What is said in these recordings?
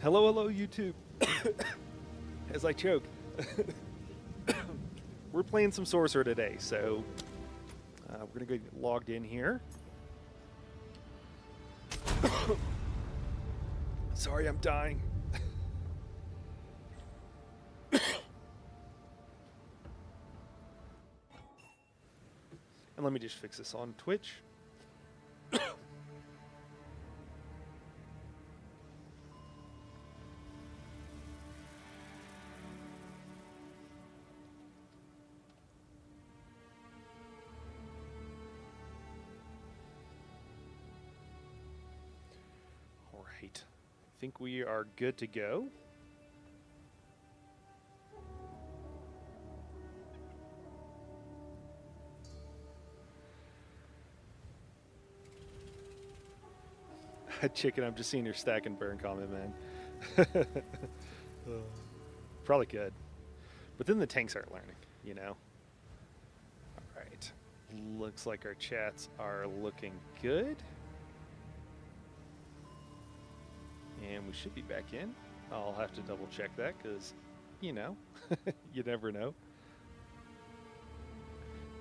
Hello, hello, YouTube. As I choke. We're playing some Sorcerer today, so we're going to get logged in here. Sorry, I'm dying. And let me just fix this on Twitch. All right. I think we are good to go. Chicken, I'm just seeing your stack and burn comment, man. Probably good. But then the tanks aren't learning, you know? All right. Looks like our chats are looking good. And we should be back in. I'll have to double check that because, you know, you never know.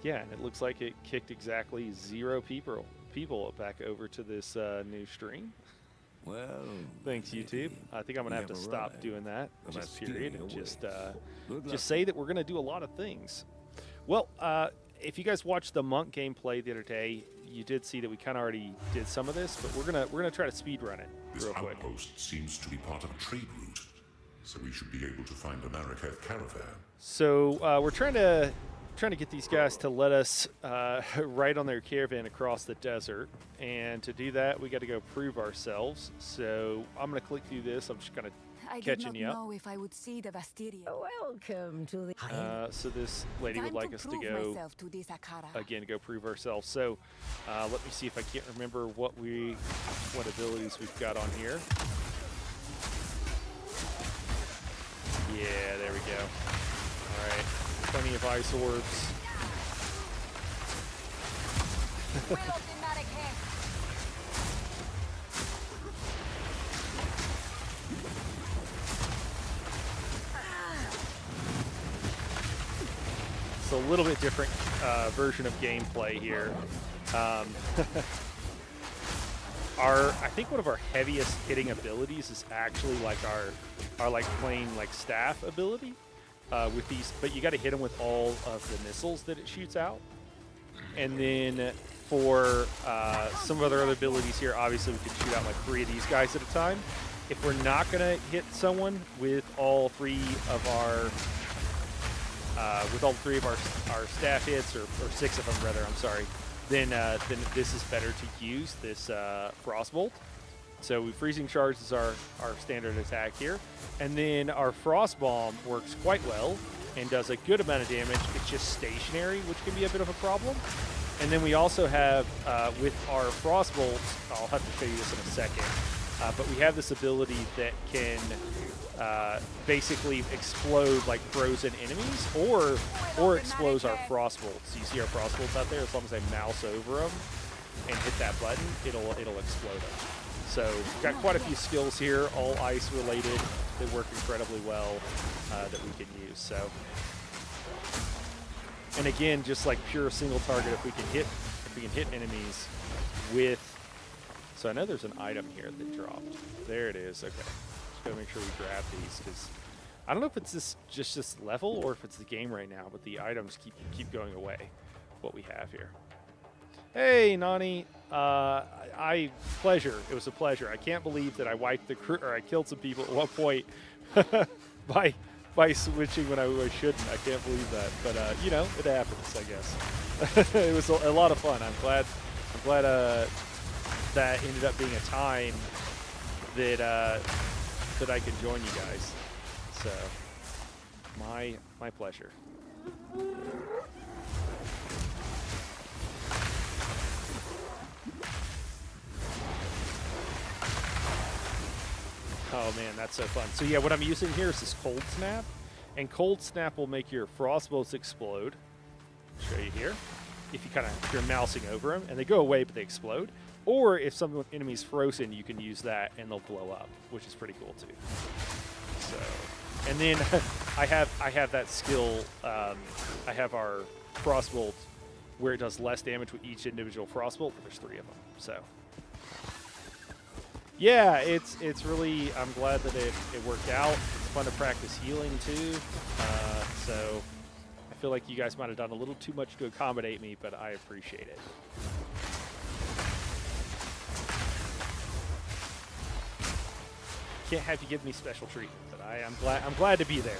Yeah, and it looks like it kicked exactly 0 people back over to this new stream. Well, thanks YouTube. I think I'm gonna have to stop doing that just period and just say that we're gonna do a lot of things. Well, if you guys watched the monk gameplay the other day, you did see that we kind of already did some of this, but we're gonna try to speed run it real quick. This outpost seems to be part of a trade route, so we should be able to find an Araketh caravan. So we're trying to get these guys to let us ride on their caravan across the desert, and to do that we got to go prove ourselves. So I'm going to click through this. I'm just kind of catching you up. I did not know if I would see the Vastiria. Welcome to the. So this lady would like us to go again, go prove ourselves. So let me see if I can't remember what abilities we've got on here. Yeah, there we go. All right. Plenty of ice orbs. It's a little bit different version of gameplay here. I think one of our heaviest hitting abilities is actually like our like plain like staff ability. With these, but you got to hit them with all of the missiles that it shoots out. And then for some of other abilities here, obviously we can shoot out like 3 of these guys at a time. If we're not gonna hit someone with all 3 of our our staff hits, or 6 of them rather, I'm sorry, then this is better to use this Frostbolt. So freezing charge is our standard attack here. And then our frost bomb works quite well and does a good amount of damage. It's just stationary, which can be a bit of a problem. And then we also have, with our frost bolts, I'll have to show you this in a second, but we have this ability that can basically explode like frozen enemies, or explodes our frost bolts. You see our frost bolts out there? As long as I mouse over them and hit that button, it'll explode them. So we've got quite a few skills here, all ice related, that work incredibly well that we can use. So, and again, just like pure single target, if we can hit enemies with. So I know there's an item here that dropped. There it is. Okay, just gotta make sure we grab these because I don't know if it's just this level or if it's the game right now, but the items keep going away. What we have here. Hey, Nani. Pleasure. It was a pleasure. I can't believe that I wiped the crew, or I killed some people at one point by switching when I shouldn't. I can't believe that. But you know, it happens, I guess. It was a lot of fun. I'm glad that ended up being a time that that I can join you guys. So my pleasure. Oh man, that's so fun. So yeah, what I'm using here is this Cold Snap, and Cold Snap will make your frostbolts explode. I'll show you here. If you're mousing over them, and they go away, but they explode. Or if some enemy's frozen, you can use that and they'll blow up, which is pretty cool too. So, and then I have that skill. I have our frostbolt where it does less damage with each individual frostbolt, but there's 3 of them. So, yeah, it's really. I'm glad that it worked out. It's fun to practice healing too. So I feel like you guys might have done a little too much to accommodate me, but I appreciate it. Can't have you give me special treatment, but I'm glad to be there.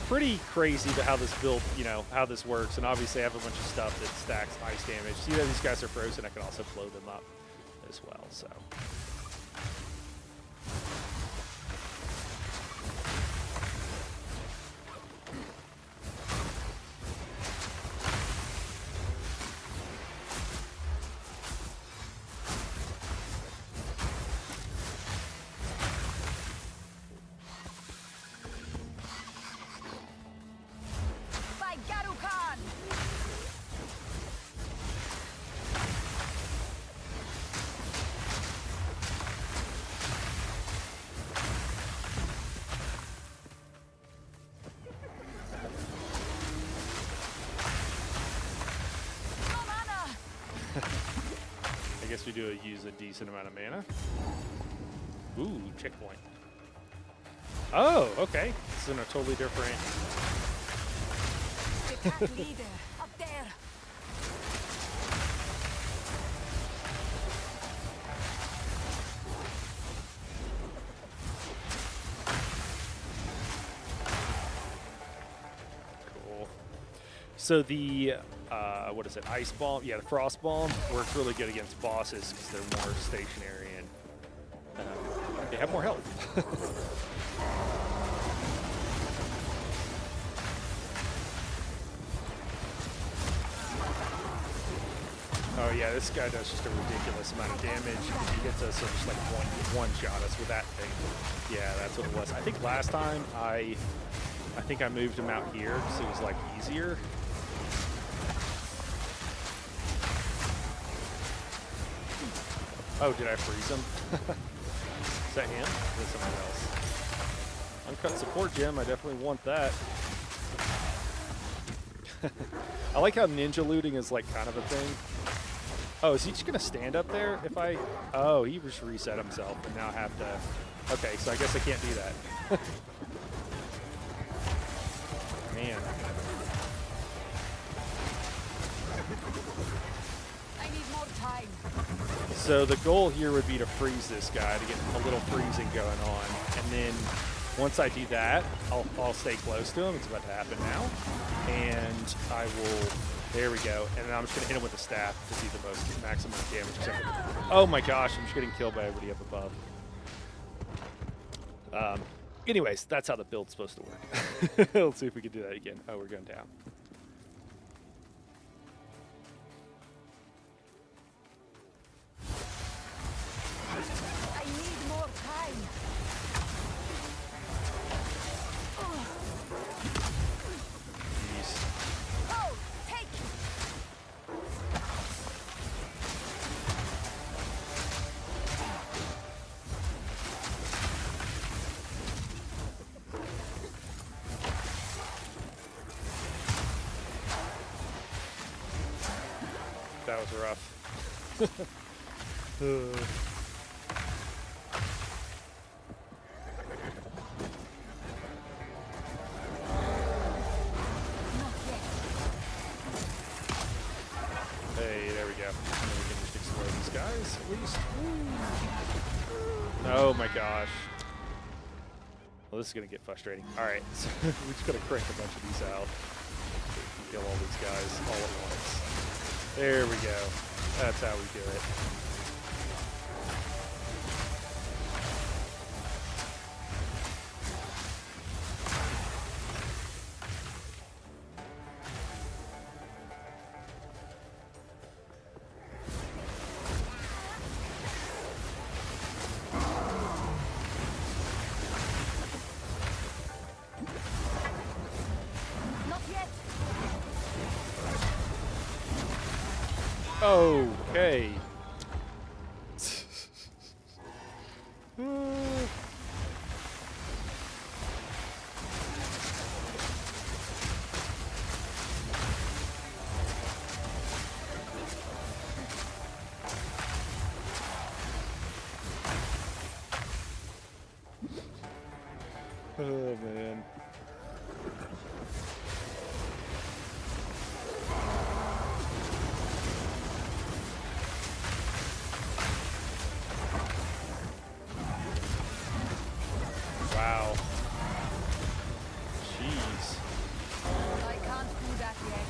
Pretty crazy to how this build, how this works, and obviously I have a bunch of stuff that stacks ice damage. See that these guys are frozen, I can also blow them up as well. So. I guess we do use a decent amount of mana. Ooh, checkpoint. Oh, okay. It's in a totally different. Attack leader, up there. Cool. So the what is it? Ice bomb? Yeah, the frost bomb works really good against bosses because they're more stationary and they have more health. Oh yeah, this guy does just a ridiculous amount of damage. He gets us just like one shot us with that thing. Yeah, that's what it was. I think last time I think I moved him out here because it was like easier. Oh, did I freeze him? Is that him? Or is that someone else? Uncut support gem, I definitely want that. I like how ninja looting is like kind of a thing. Oh, is he just gonna stand up there if I... Oh, he just reset himself and now I have to... Okay, so I guess I can't do that. Man. I need more time. So the goal here would be to freeze this guy to get a little freezing going on. And then once I do that, I'll stay close to him. It's about to happen now. And I will... There we go. And then I'm just going to hit him with the staff to see the most maximum damage. Oh my gosh, I'm just getting killed by everybody up above. Anyways, that's how the build's supposed to work. Let's see if we can do that again. Oh, we're going down. I need more time. Jeez. Oh, take. That was rough. Hey, there we go. And then we can just explode these guys at least. Oh my gosh. Well, this is going to get frustrating. All right, so we just got to crank a bunch of these out. Kill all these guys all at once. There we go. That's how we do it. Not yet. Okay. Oh, man. Wow. Jeez. I can't do that yet.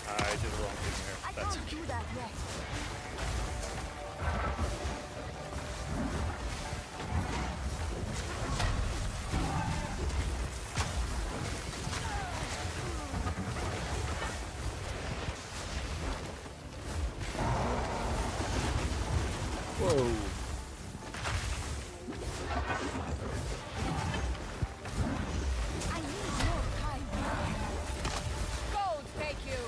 I did the wrong thing there. I That's can't okay. do that yet. Whoa. I need more time. Gold, thank you.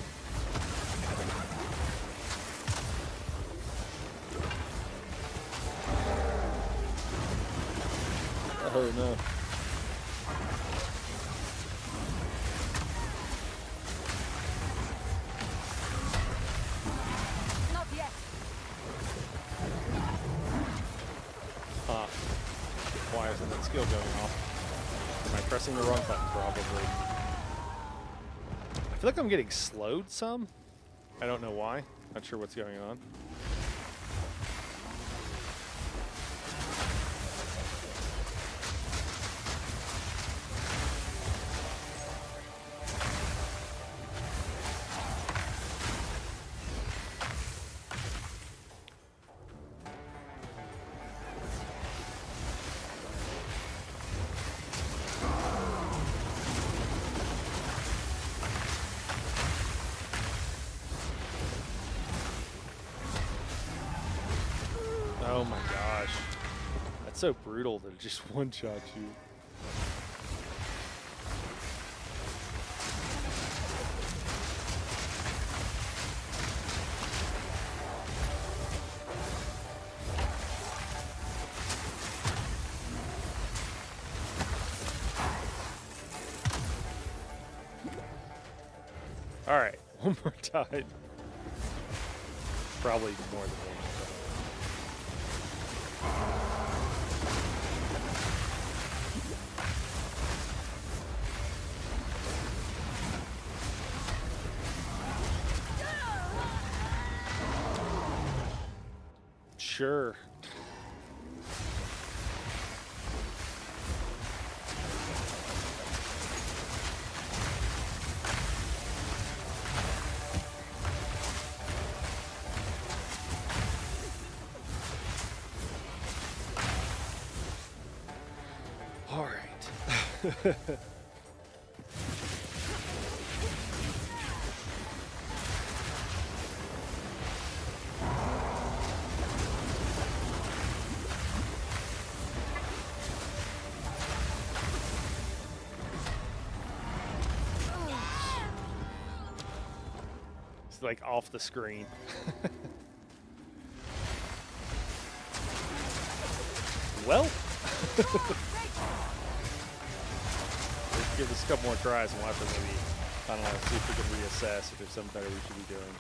Oh, no. Not yet. Huh. Why isn't that skill going off? Am I pressing the wrong button? Probably. I feel like I'm getting slowed some. I don't know why. Not sure what's going on. Oh my gosh. That's so brutal that it just one-shots you. All right, one more time. Probably more than one. Sure. All right. It's like off the screen. Well, let's give this a couple more tries and we'll have to maybe, I don't know, see if we can reassess if there's something better we should be doing.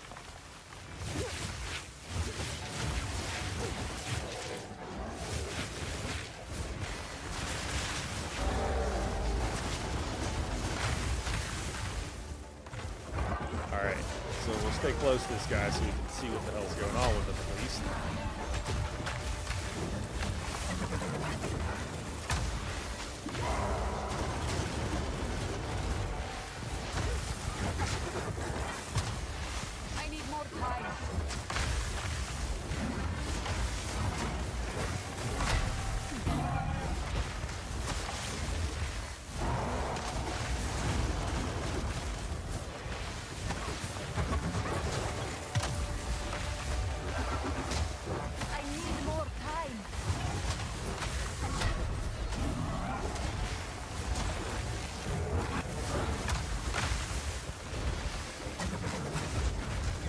Alright, so we'll stay close to this guy so we can see what the hell's going on with him at least. I need more time.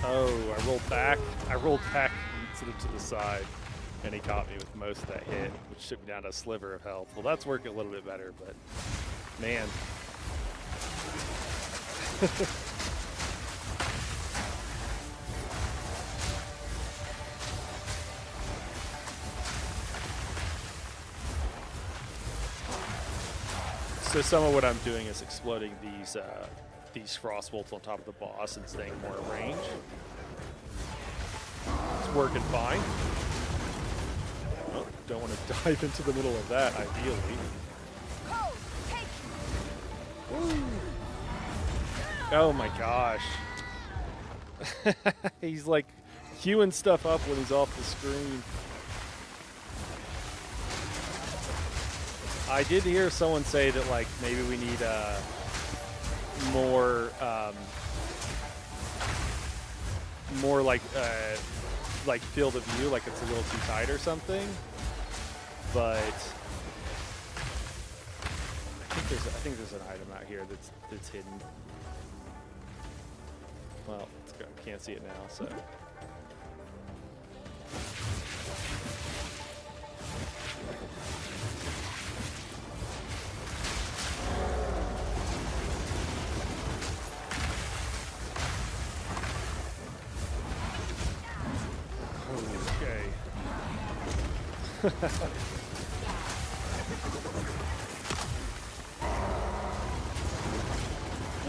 Oh, I rolled back. I rolled back sort of to the side, and he caught me with most of that hit, which took me down to a sliver of health. Well, that's working a little bit better, but man. So some of what I'm doing is exploding these frost bolts on top of the boss and staying more in range. It's working fine. Oh, don't want to dive into the middle of that, ideally. Oh my gosh. He's like queuing stuff up when he's off the screen. I did hear someone say that like maybe we need more like field of view, like it's a little too tight or something. But I think there's an item out here that's hidden. Well, I can't see it now, so.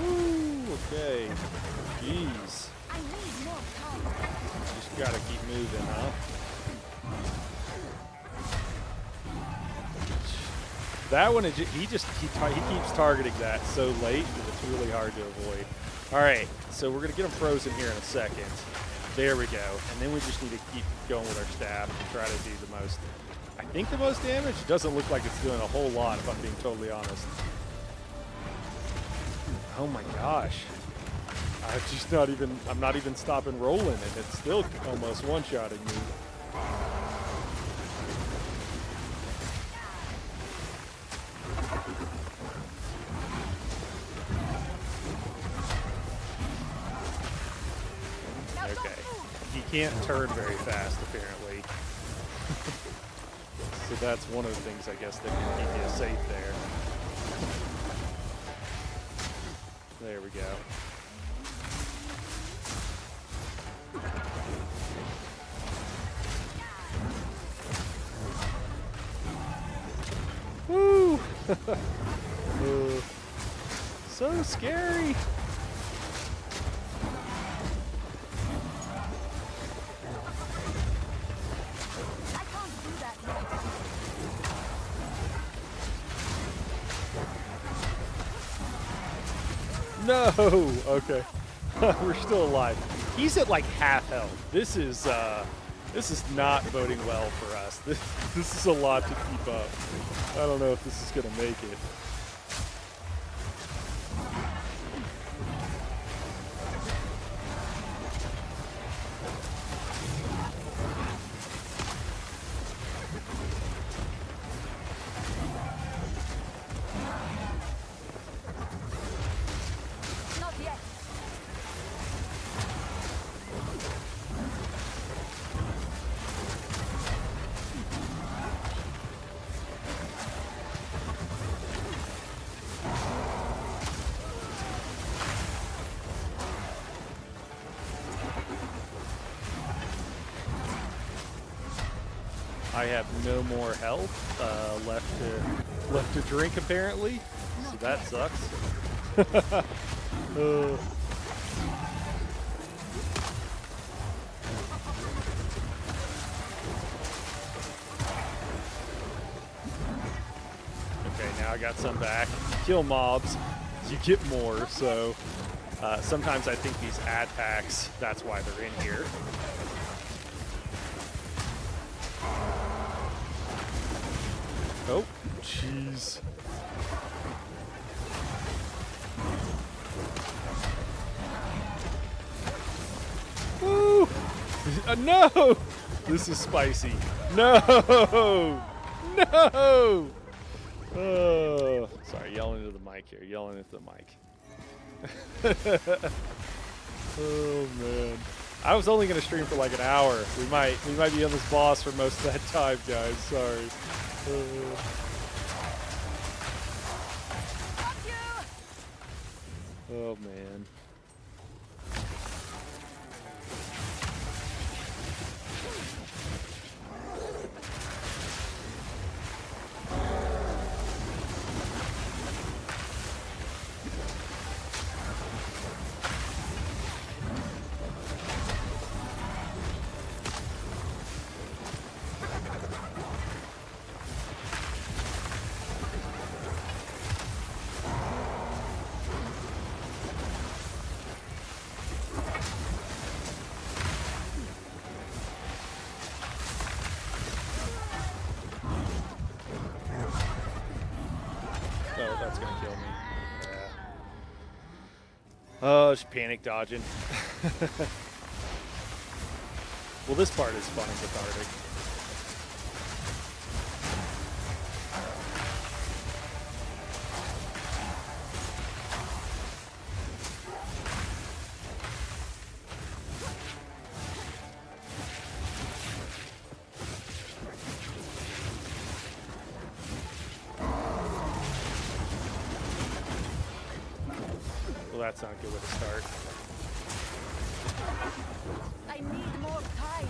Ooh, okay. Jeez. Just gotta keep moving, huh? That one, he keeps targeting that so late that it's really hard to avoid. All right, so we're gonna get him frozen here in a second. There we go. And then we just need to keep going with our staff and try to do the most, I think the most damage. It doesn't look like it's doing a whole lot, if I'm being totally honest. Oh my gosh. I'm not even stopping rolling, and it's still almost one-shotting me. Can't turn very fast, apparently. So that's one of the things, I guess, that can keep you safe there. There we go. Woo! So scary. No! Okay. We're still alive. He's at like half health. This is not boding well for us. This is a lot to keep up. I don't know if this is gonna make it. I have no more health left to drink, apparently. So that sucks. Okay, now I got some back. Kill mobs, you get more. So sometimes I think these ad packs, that's why they're in here. Oh, jeez. Woo! No! This is spicy. No! No! Oh, sorry, yelling into the mic here. Yelling into the mic. Oh, man. I was only gonna stream for like an hour. We might be on this boss for most of that time, guys. Sorry. Oh man. Oh, that's gonna kill me. Yeah. Oh, just panic dodging. Well, this part is fun and cathartic. Well, that's not a good way to start. I need more time.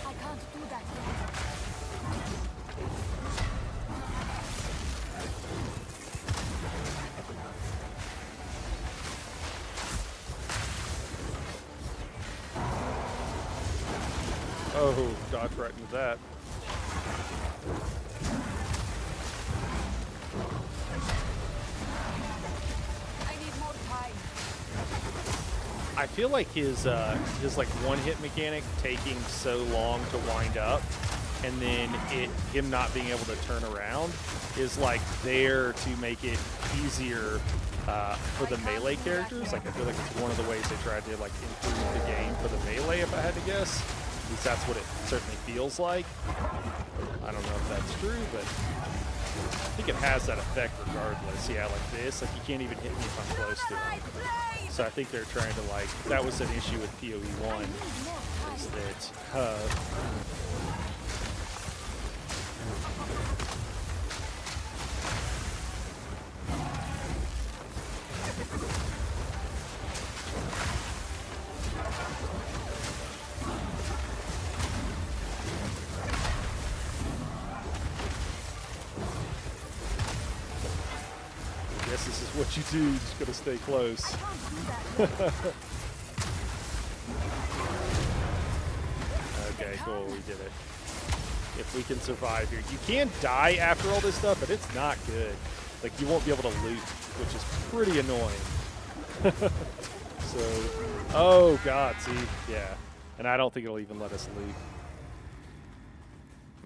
I can't do that yet. Oh, dodge right into that. I need more time. I feel like his like one-hit mechanic taking so long to wind up, and then him not being able to turn around is like there to make it easier for the melee characters. Like I feel like it's one of the ways they tried to like improve the game for the melee, if I had to guess. At least that's what it certainly feels like. I don't know if that's true, but I think it has that effect regardless. Yeah, like this, like you can't even hit me if I'm close to it. So I think they're trying to like, that was an issue with PoE 1, is that I guess this is what you do, you just gotta stay close. Okay, cool, we did it. If we can survive here. You can die after all this stuff, but it's not good. Like, you won't be able to loot, which is pretty annoying. So, oh god, see? Yeah. And I don't think it'll even let us loot.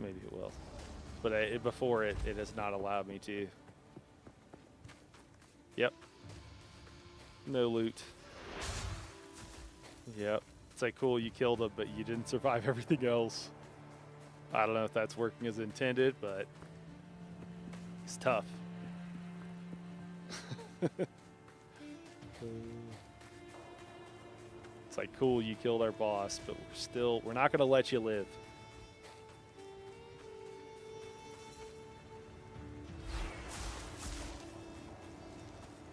Maybe it will. But before it has not allowed me to. Yep. No loot. Yep. It's like, cool, you killed him, but you didn't survive everything else. I don't know if that's working as intended, but it's tough. It's like, cool, you killed our boss, but we're not going to let you live.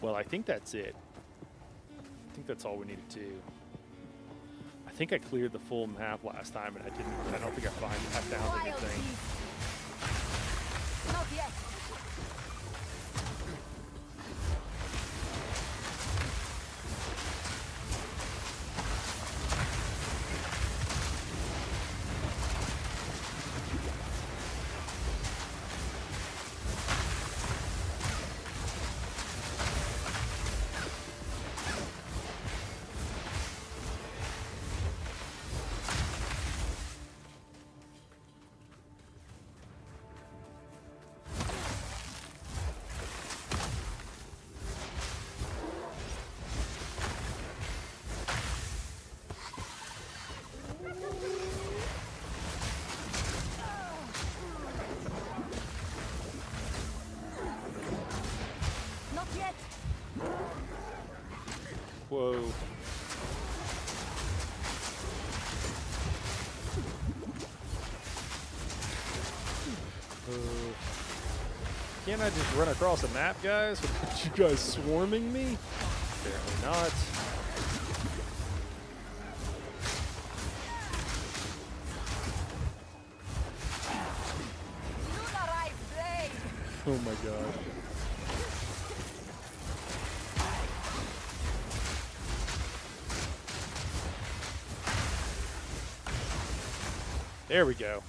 Well, I think that's it. I think that's all we need to do. I think I cleared the full map last time, and I don't think I found anything. Not yet. Can't I just run across a map, guys? Without you guys swarming me? Apparently not. Oh my gosh. There we go.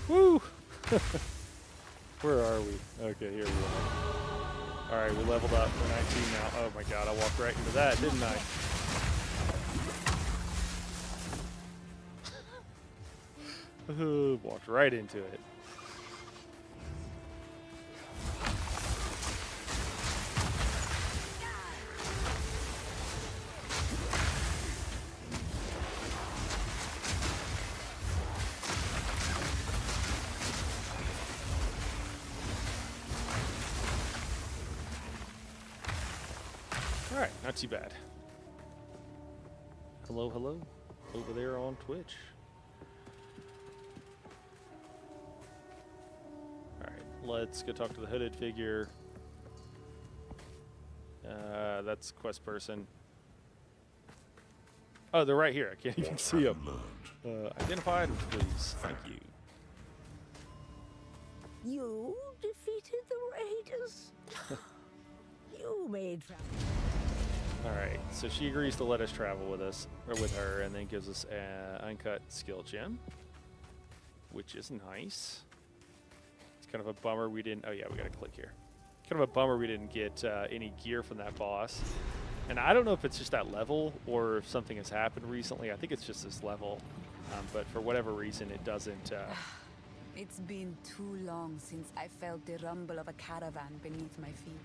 Woo! Where are we? Okay, here we are. Alright, we leveled up. We're 19 now. Oh my god, I walked right into that, didn't I? Walked right into it. Alright, not too bad. Hello, hello. Over there on Twitch. Alright, let's go talk to the hooded figure. That's quest person. Oh, they're right here. I can't even see them. Identified, please. Thank you. You defeated the raiders. You made travel. Alright, so she agrees to let us travel with us, or with her, and then gives us an uncut skill gem, which is nice. It's kind of a bummer we didn't, oh yeah, we gotta click here. Kind of a bummer we didn't get any gear from that boss. And I don't know if it's just that level, or if something has happened recently. I think it's just this level, but for whatever reason it doesn't. It's been too long since I felt the rumble of a caravan beneath my feet.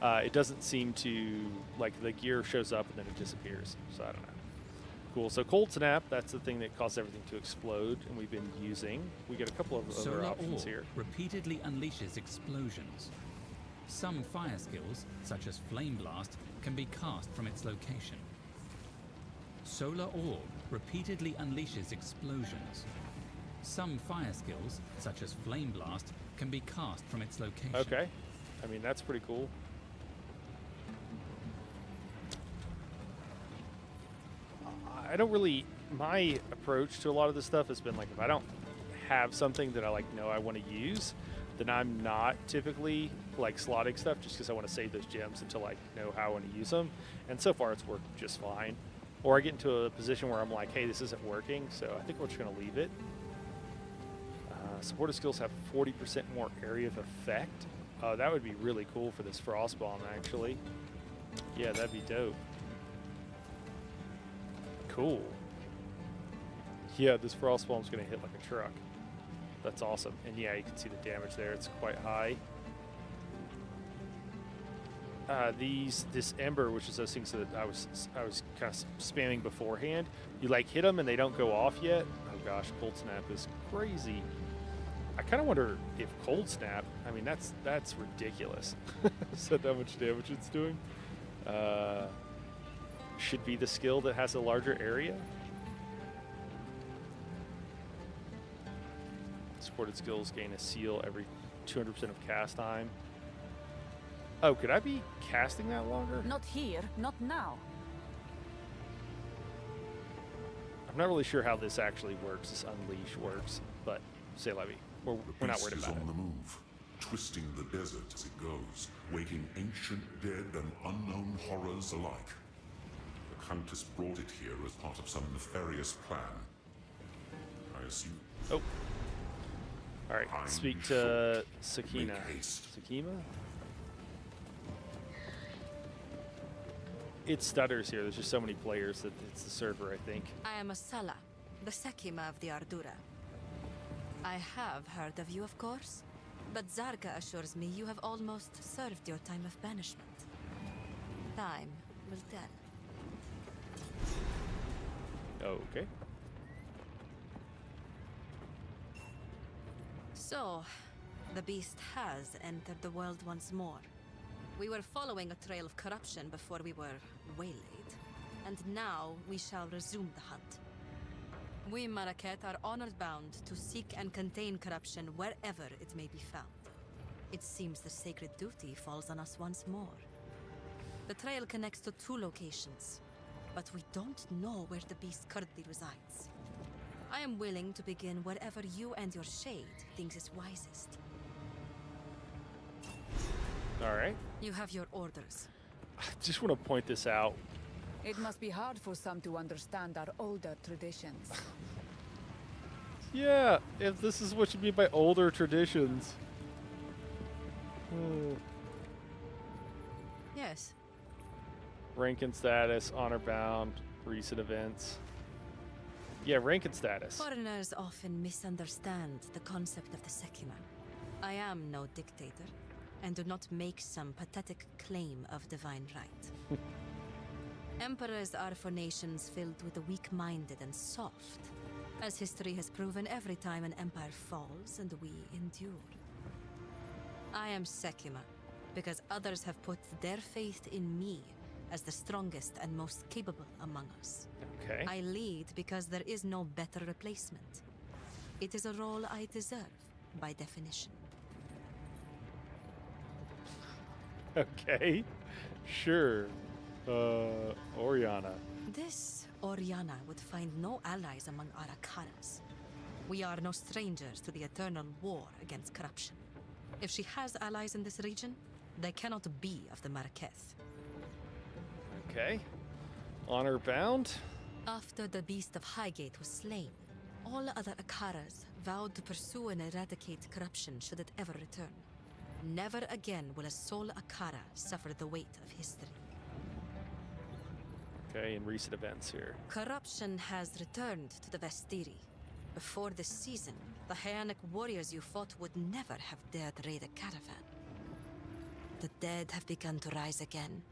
It doesn't seem to, like, the gear shows up and then it disappears. So I don't know. Cool. So Cold Snap, that's the thing that caused everything to explode, and we've been using. We get a couple of other Solar options Orb here. repeatedly unleashes explosions. Some fire skills, such as Flame Blast, can be cast from its location. Solar Orb repeatedly unleashes explosions. Some fire skills, such as Flame Blast, can be cast from its location. Okay. I mean, that's pretty cool. I don't really, my approach to a lot of this stuff has been like, if I don't have something that I know I want to use, then I'm not typically like slotting stuff just because I want to save those gems until I know how I want to use them. And so far it's worked just fine. Or I get into a position where I'm like, hey, this isn't working, so I think we're just going to leave it. Supportive skills have 40% more area of effect. That would be really cool for this Frost Bomb, actually. Yeah, that'd be dope. Cool. Yeah, this Frost Bomb's going to hit like a truck. That's awesome. And yeah, you can see the damage there. It's quite high. This Ember, which is those things that I was kind of spamming beforehand. You like hit them and they don't go off yet. Oh gosh, Cold Snap is crazy. I kind of wonder if Cold Snap, I mean, that's ridiculous. Is that how much damage it's doing? Should be the skill that has a larger area. Supported skills gain a seal every 200% of cast time. Oh, could I be casting that longer? Not here, not now. I'm not really sure how this actually works, this Unleash works, but say la vie. We're not worried Beast about is on it. the move, twisting the desert as it goes, waking ancient dead and unknown horrors alike. The Countess brought it here as part of some nefarious plan. I assume. Oh. Alright, I'm speak sure. to Sakina. Make haste. Sakima? It stutters here. There's just so many players that it's the server, I think. I am Asala, the Sekima of the Ardura. I have heard of you, of course, but Zarka assures me you have almost served your time of banishment. Time will tell. Okay. So, the beast has entered the world once more. We were following a trail of corruption before we were waylaid, and now we shall resume the hunt. We Marquette are honored bound to seek and contain corruption wherever it may be found. It seems the sacred duty falls on us once more. The trail connects to 2 locations, but we don't know where the beast currently resides. I am willing to begin wherever you and your shade thinks is wisest. All right. You have your orders. I just want to point this out. It must be hard for some to understand our older traditions. Yeah, if this is what you mean by older traditions. Yes. Rank and status, honor bound, recent events. Yeah, rank and status. Foreigners often misunderstand the concept of the Sekima. I am no dictator, and do not make some pathetic claim of divine right. Emperors are for nations filled with the weak-minded and soft, as history has proven every time an empire falls and we endure. I am Sekima, because others have put their faith in me as the strongest and most capable among us. Okay. I lead because there is no better replacement. It is a role I deserve, by definition. Okay. Sure. Oriana. This Oriana would find no allies among our Akaras. We are no strangers to the eternal war against corruption. If she has allies in this region, they cannot be of the Marqueth. Okay. Honor bound. After the Beast of Highgate was slain, all other Akaras vowed to pursue and eradicate corruption should it ever return. Never again will a sole Akara suffer the weight of history. Okay, in recent events here. Corruption has returned to the Vestiri. Before this season, the Hyanic warriors you fought would never have dared raid a caravan. The dead have begun to rise again,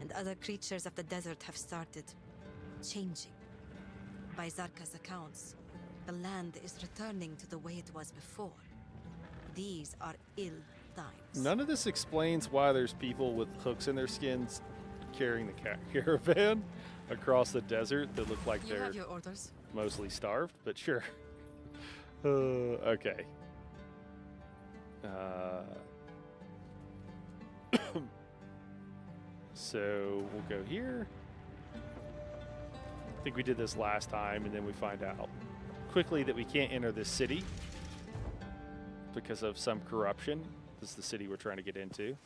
and other creatures of the desert have started changing. By Zarka's accounts, the land is returning to the way it was before. These are ill times. None of this explains why there's people with hooks in their skins carrying the caravan across the desert that look like You they're have your orders. mostly starved, but sure. Okay. So we'll go here. I think we did this last time, and then we find out quickly that we can't enter this city because of some corruption. This is the city we're trying to get into.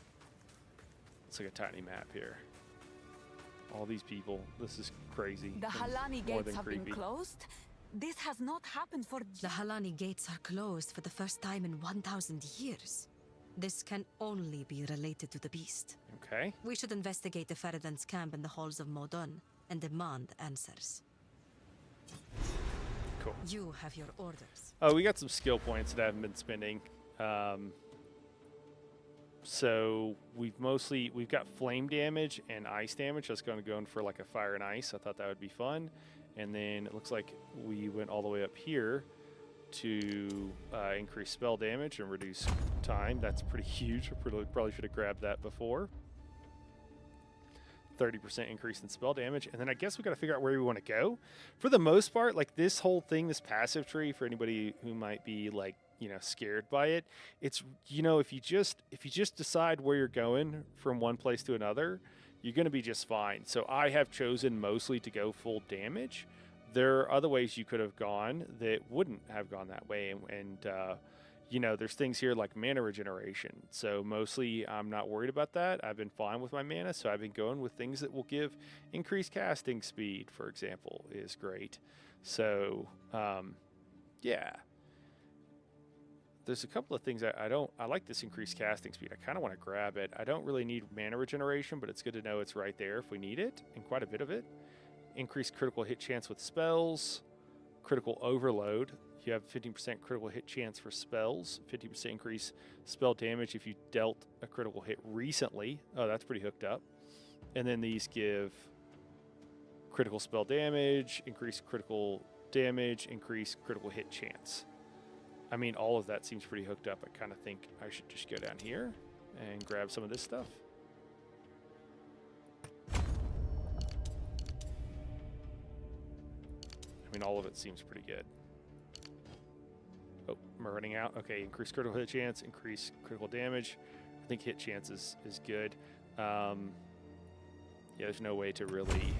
It's like a tiny map here. All these people. This is crazy. The Halani More gates than have creepy. been closed? This has not happened for... The Halani gates are closed for the first time in 1,000 years. This can only be related to the beast. Okay. We should investigate the Feridan's camp in the halls of Modon and demand answers. Cool. You have your orders. Oh, we got some skill points that I haven't been spending. So we've got flame damage and ice damage. That's going to go in for like a fire and ice. I thought that would be fun. And then it looks like we went all the way up here to increase spell damage and reduce time. That's pretty huge. I probably should have grabbed that before. 30% increase in spell damage. And then I guess we got to figure out where we want to go. For the most part, like this whole thing, this passive tree, for anybody who might be like, you know, scared by it, it's, you know, if you just decide where you're going from one place to another, you're going to be just fine. So I have chosen mostly to go full damage. There are other ways you could have gone that wouldn't have gone that way. And you know, there's things here like mana regeneration. So mostly I'm not worried about that. I've been fine with my mana. So I've been going with things that will give increased casting speed, for example, is great. So, yeah. There's a couple of things I like this increased casting speed. I kind of want to grab it. I don't really need mana regeneration, but it's good to know it's right there if we need it, and quite a bit of it. Increased critical hit chance with spells. Critical overload. You have 15% critical hit chance for spells. 50% increase spell damage if you dealt a critical hit recently. Oh, that's pretty hooked up. And then these give critical spell damage, increased critical damage, increased critical hit chance. I mean, all of that seems pretty hooked up. I kind of think I should just go down here and grab some of this stuff. I mean, all of it seems pretty good. Oh, am I running out? Okay, increase critical hit chance, increase critical damage. I think hit chance is good. Yeah, there's no way to really...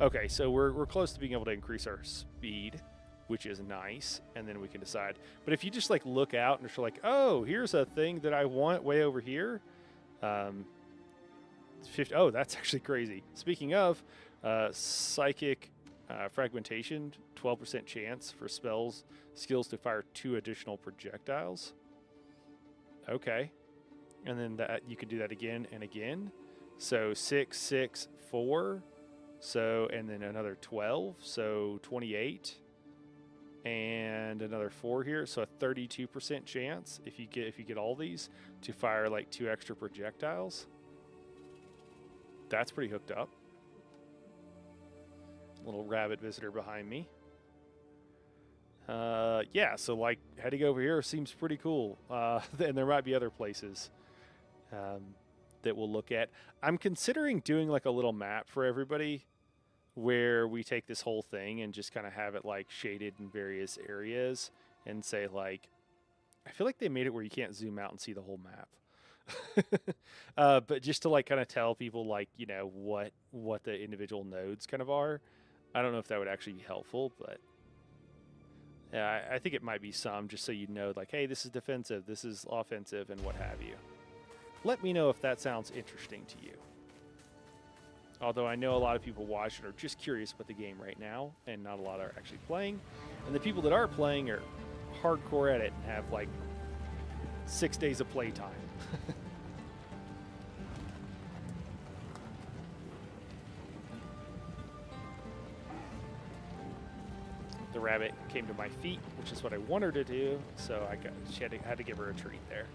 Okay, so we're close to being able to increase our speed, which is nice, and then we can decide. But if you just like look out and you're like, oh, here's a thing that I want way over here. 50, oh, that's actually crazy. Speaking of, psychic fragmentation, 12% chance for skills to fire 2 additional projectiles. Okay. And then that you can do that again and again. So 6, 6, 4. So, and then another 12. So 28. And another 4 here. So a 32% chance if you get all these to fire like 2 extra projectiles. That's pretty hooked up. Little rabbit visitor behind me. Yeah, so like heading over here seems pretty cool. And there might be other places that we'll look at. I'm considering doing like a little map for everybody where we take this whole thing and just kind of have it like shaded in various areas and say like, I feel like they made it where you can't zoom out and see the whole map. But just to like kind of tell people like, you know, what the individual nodes kind of are. I don't know if that would actually be helpful, but yeah, I think it might be some, just so you know, like, hey, this is defensive, this is offensive, and what have you. Let me know if that sounds interesting to you. Although I know a lot of people watch it are just curious about the game right now, and not a lot are actually playing. And the people that are playing are hardcore at it and have like 6 days of playtime. The rabbit came to my feet, which is what I want her to do, so she had to give her a treat there.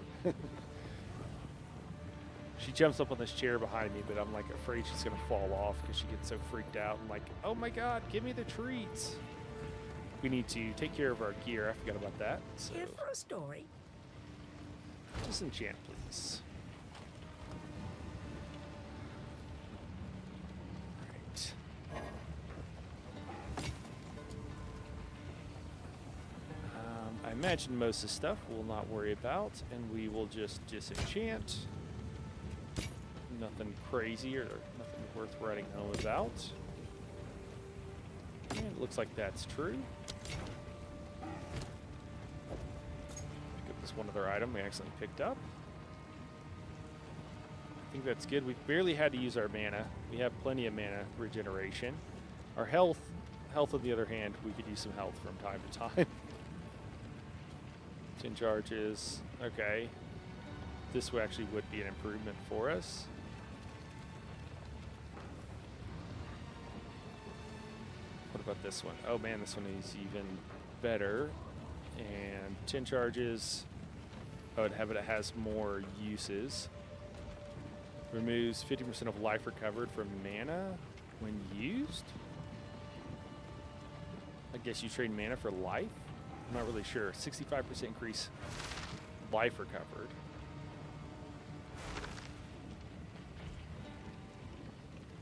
She jumps up on this chair behind me, but I'm like afraid she's gonna fall off because she gets so freaked out. I'm like, oh my god, give me the treats. We need to take care of our gear. I forgot about that. So Here for a story. disenchant, please. Right. I imagine most of the stuff we'll not worry about, and we will just disenchant. Nothing crazy or nothing worth writing home about. And it looks like that's true. Pick up this one other item we accidentally picked up. I think that's good. We've barely had to use our mana. We have plenty of mana regeneration. Our health on the other hand, we could use some health from time to time. 10 charges. Okay. This actually would be an improvement for us. What about this one? Oh man, this one is even better. And 10 charges. Oh, it has more uses. Removes 50% of life recovered from mana when used. I guess you trade mana for life? I'm not really sure. 65% increase life recovered.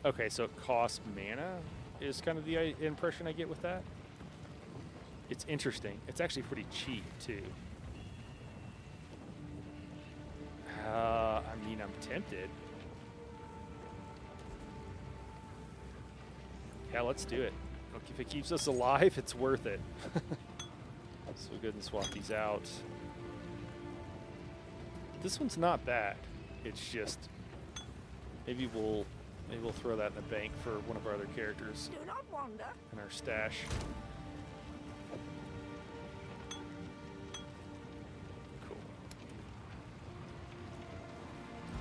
Okay, so it costs mana is kind of the impression I get with that. It's interesting. It's actually pretty cheap too. I mean, I'm tempted. Yeah, let's do it. Look, if it keeps us alive, it's worth it. So we'll go ahead and swap these out. This one's not bad. It's just maybe we'll throw that in the bank for one of our other characters Do not wander. in our stash. Cool.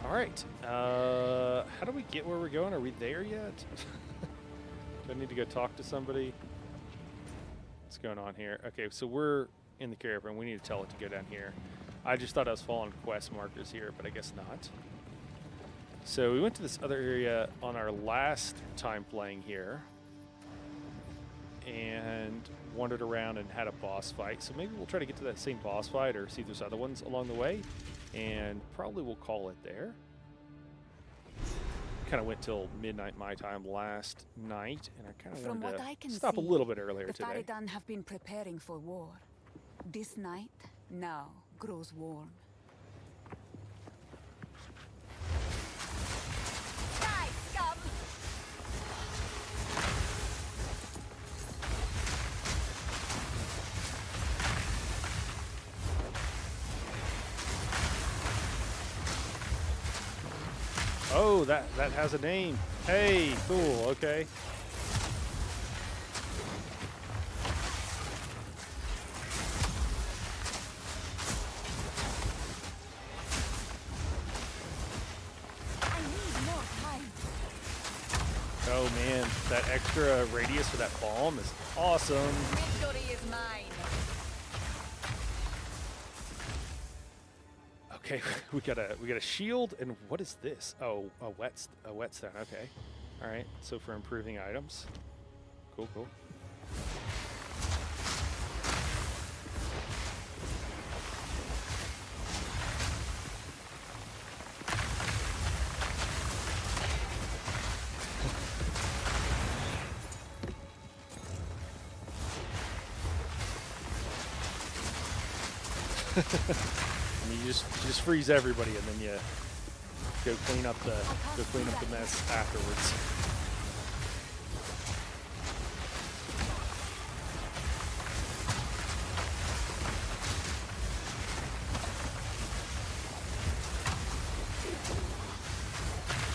All right. How do we get where we're going? Are we there yet? Do I need to go talk to somebody? What's going on here? Okay, so we're in the caravan. We need to tell it to go down here. I just thought I was following quest markers here, but I guess not. So we went to this other area on our last time playing here and wandered around and had a boss fight. So maybe we'll try to get to that same boss fight or see if there's other ones along the way, and probably we'll call it there. kind of went till midnight my time last night, and I kind of From what wanted I can to stop a see, little bit earlier the today. Faridan have been preparing for war. This night now grows warm. Die, scum! Oh, that has a name. Hey, cool. Okay. I need more time. Oh man, that extra radius for that bomb is awesome. Victory is mine. Okay, we got a shield, and what is this? Oh, a whetstone. Okay, all right. So for improving items, cool. And you just freeze everybody, and then you go clean up the mess afterwards.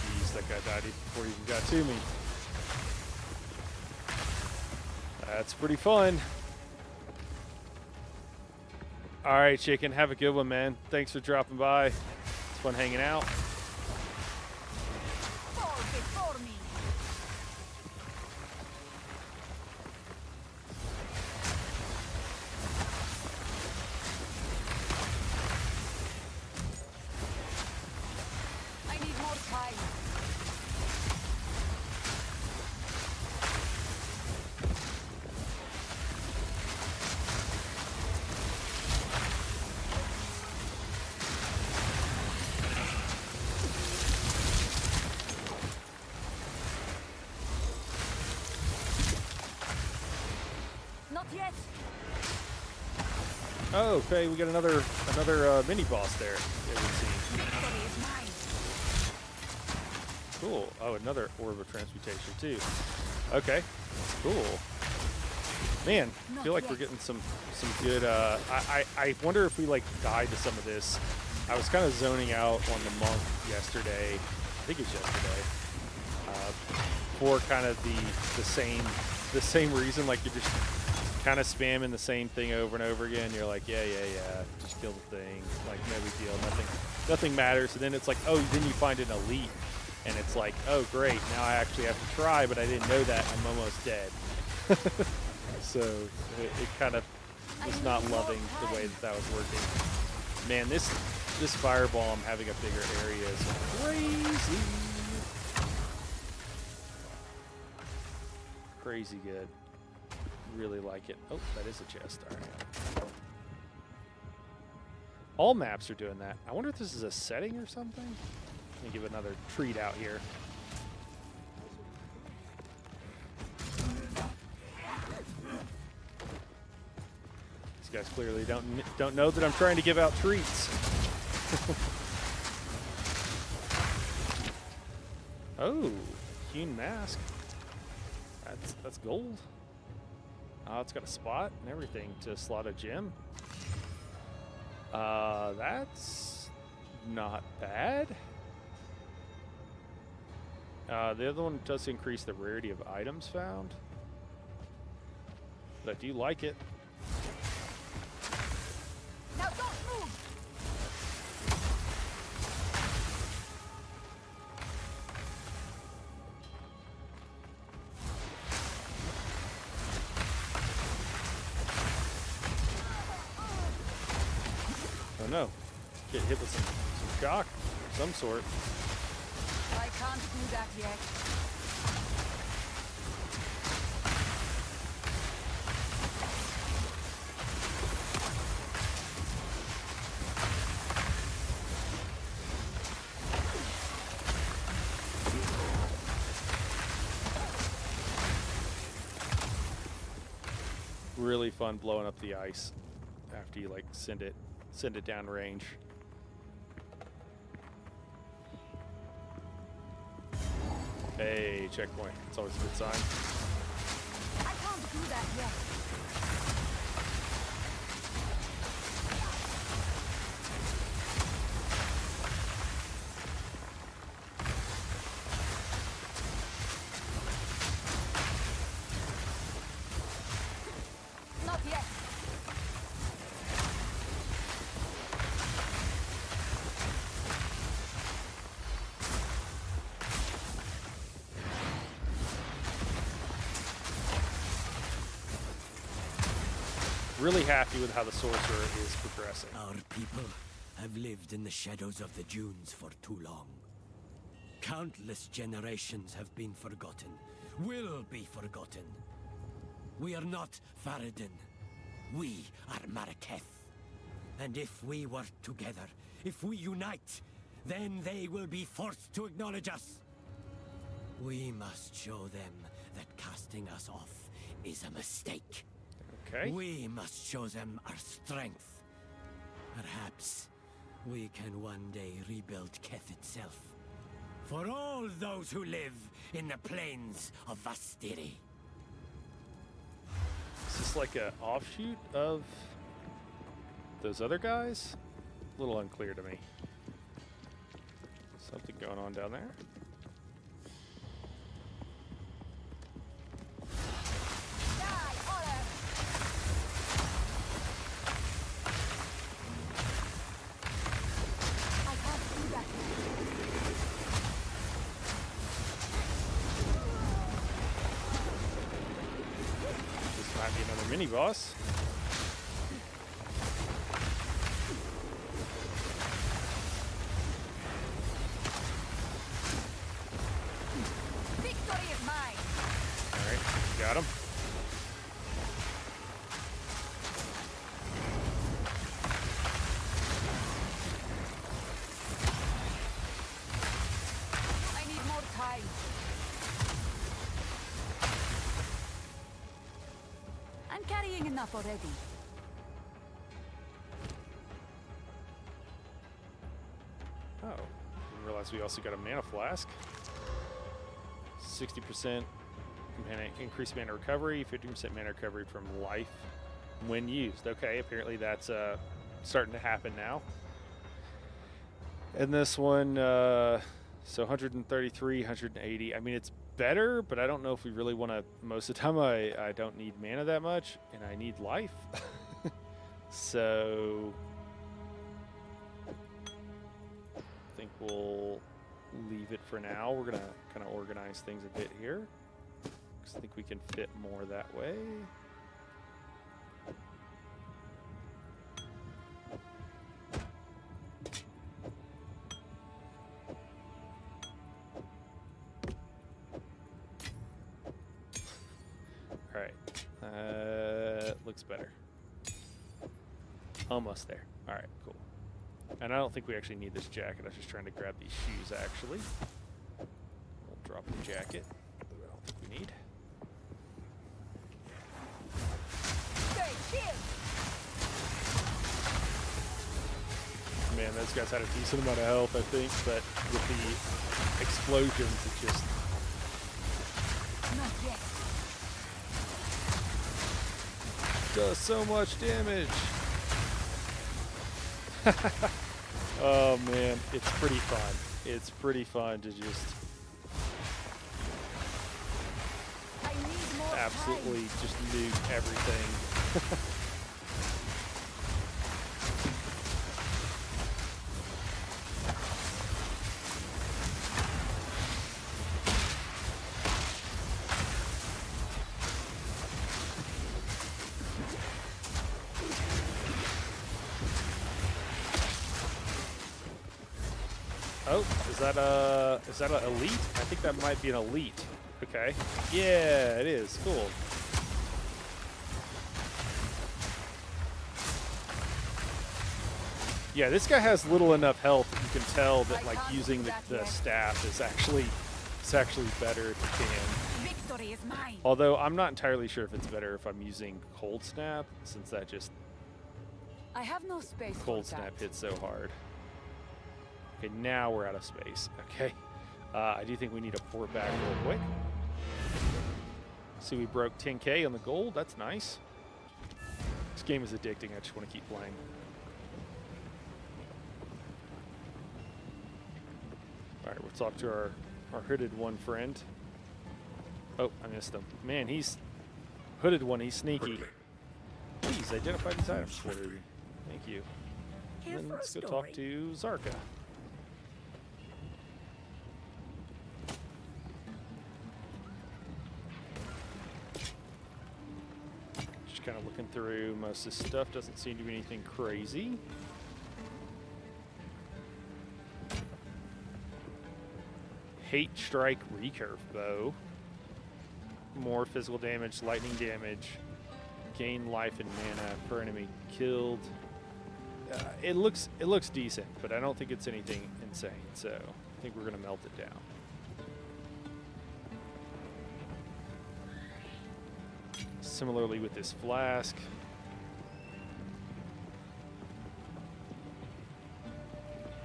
Jeez, that guy died before he even got to me. That's pretty fun. All right, Chicken, have a good one, man. Thanks for dropping by. It's fun hanging out. Fall before me. I need more time. Not yet. Oh, okay, we got another mini boss there. It would seem. Victory is mine. Cool. Oh, another orb of transmutation too. Okay, that's cool. Man, I feel like we're getting some good. I wonder if we like died to some of this. I was kind of zoning out on the monk yesterday. I think it was yesterday. For kind of the same reason, like you're just kind of spamming the same thing over and over again. You're like, yeah, just kill the thing. Like, no big deal. Nothing matters. And then it's like, oh, then you find an elite, and it's like, oh, great. Now I actually have to try, but I didn't know that. I'm almost dead. So it kind of was not loving the way that was working. Man, this firebomb having a bigger area is crazy. Crazy good. Really like it. Oh, that is a chest. All right. All maps are doing that. I wonder if this is a setting or something. Let me give another treat out here. These guys clearly don't know that I'm trying to give out treats. Oh, hewn mask. That's gold. Oh, it's got a spot and everything to slot a gem. That's not bad. The other one does increase the rarity of items found, but I do like it. Now don't move. Oh no, get hit with some shock of some sort. I can't do that yet. really fun blowing up the ice after you like send it down range. Hey, checkpoint. It's always a good sign. I can't do that yet. Not yet. Really happy with how the Sorcerer is progressing. Our people have lived in the shadows of the dunes for too long. Countless generations have been forgotten, will be forgotten. We are not Faradin. We are Marraketh. And if we work together, if we unite, then they will be forced to acknowledge us. We must show them that casting us off is a mistake. Okay. We must show them our strength. Perhaps we can one day rebuild Keth itself. For all those who live in the plains of Vastiri. Is this like a offshoot of those other guys? A little unclear to me. Something going on down there. Die, Horror! I can't do that. This might be another mini boss. Victory is mine. All right, got him. I need more time. I'm carrying enough already. Oh, didn't realize we also got a mana flask. 60% mana, increased mana recovery, 50% mana recovery from life when used. Okay, apparently that's starting to happen now. And this one, so 133, 180. I mean, it's better, but I don't know if we really want to. Most of the time, I don't need mana that much, and I need life. So I think we'll leave it for now. We're gonna kind of organize things a bit here, because I think we can fit more that way. All right, looks better. Almost there. All right, cool. And I don't think we actually need this jacket. I was just trying to grab these shoes, actually. We'll drop the jacket. I don't think we need. Stay still. Man, those guys had a decent amount of health, I think, but with the explosions, it just... Not yet. does so much damage. Oh man, it's pretty fun. It's pretty fun to just I need more absolutely time. just nuke everything. Oh, is that an elite? I think that might be an elite. Okay. Yeah, it is. Cool. Yeah, this guy has little enough health that you can tell that like using the staff is actually better if you can. victory is mine. Although I'm not entirely sure if it's better if I'm using Cold Snap, since that just I have no space Cold for Snap that. hits so hard. Okay, now we're out of space. Okay. I do think we need to pour back real quick. See, we broke 10K on the gold. That's nice. This game is addicting. I just want to keep playing. All right, we'll talk to our hooded one friend. Oh, I missed him. Man, he's hooded one. He's sneaky. Please identify these items for me. Thank you. Here And then for a let's go story. talk to Zarka. Just kind of looking through most of this stuff. Doesn't seem to be anything crazy. Hate Strike Recurve Bow. More physical damage, lightning damage, gain life and mana per enemy killed. It looks decent, but I don't think it's anything insane. So I think we're gonna melt it down. Similarly with this flask.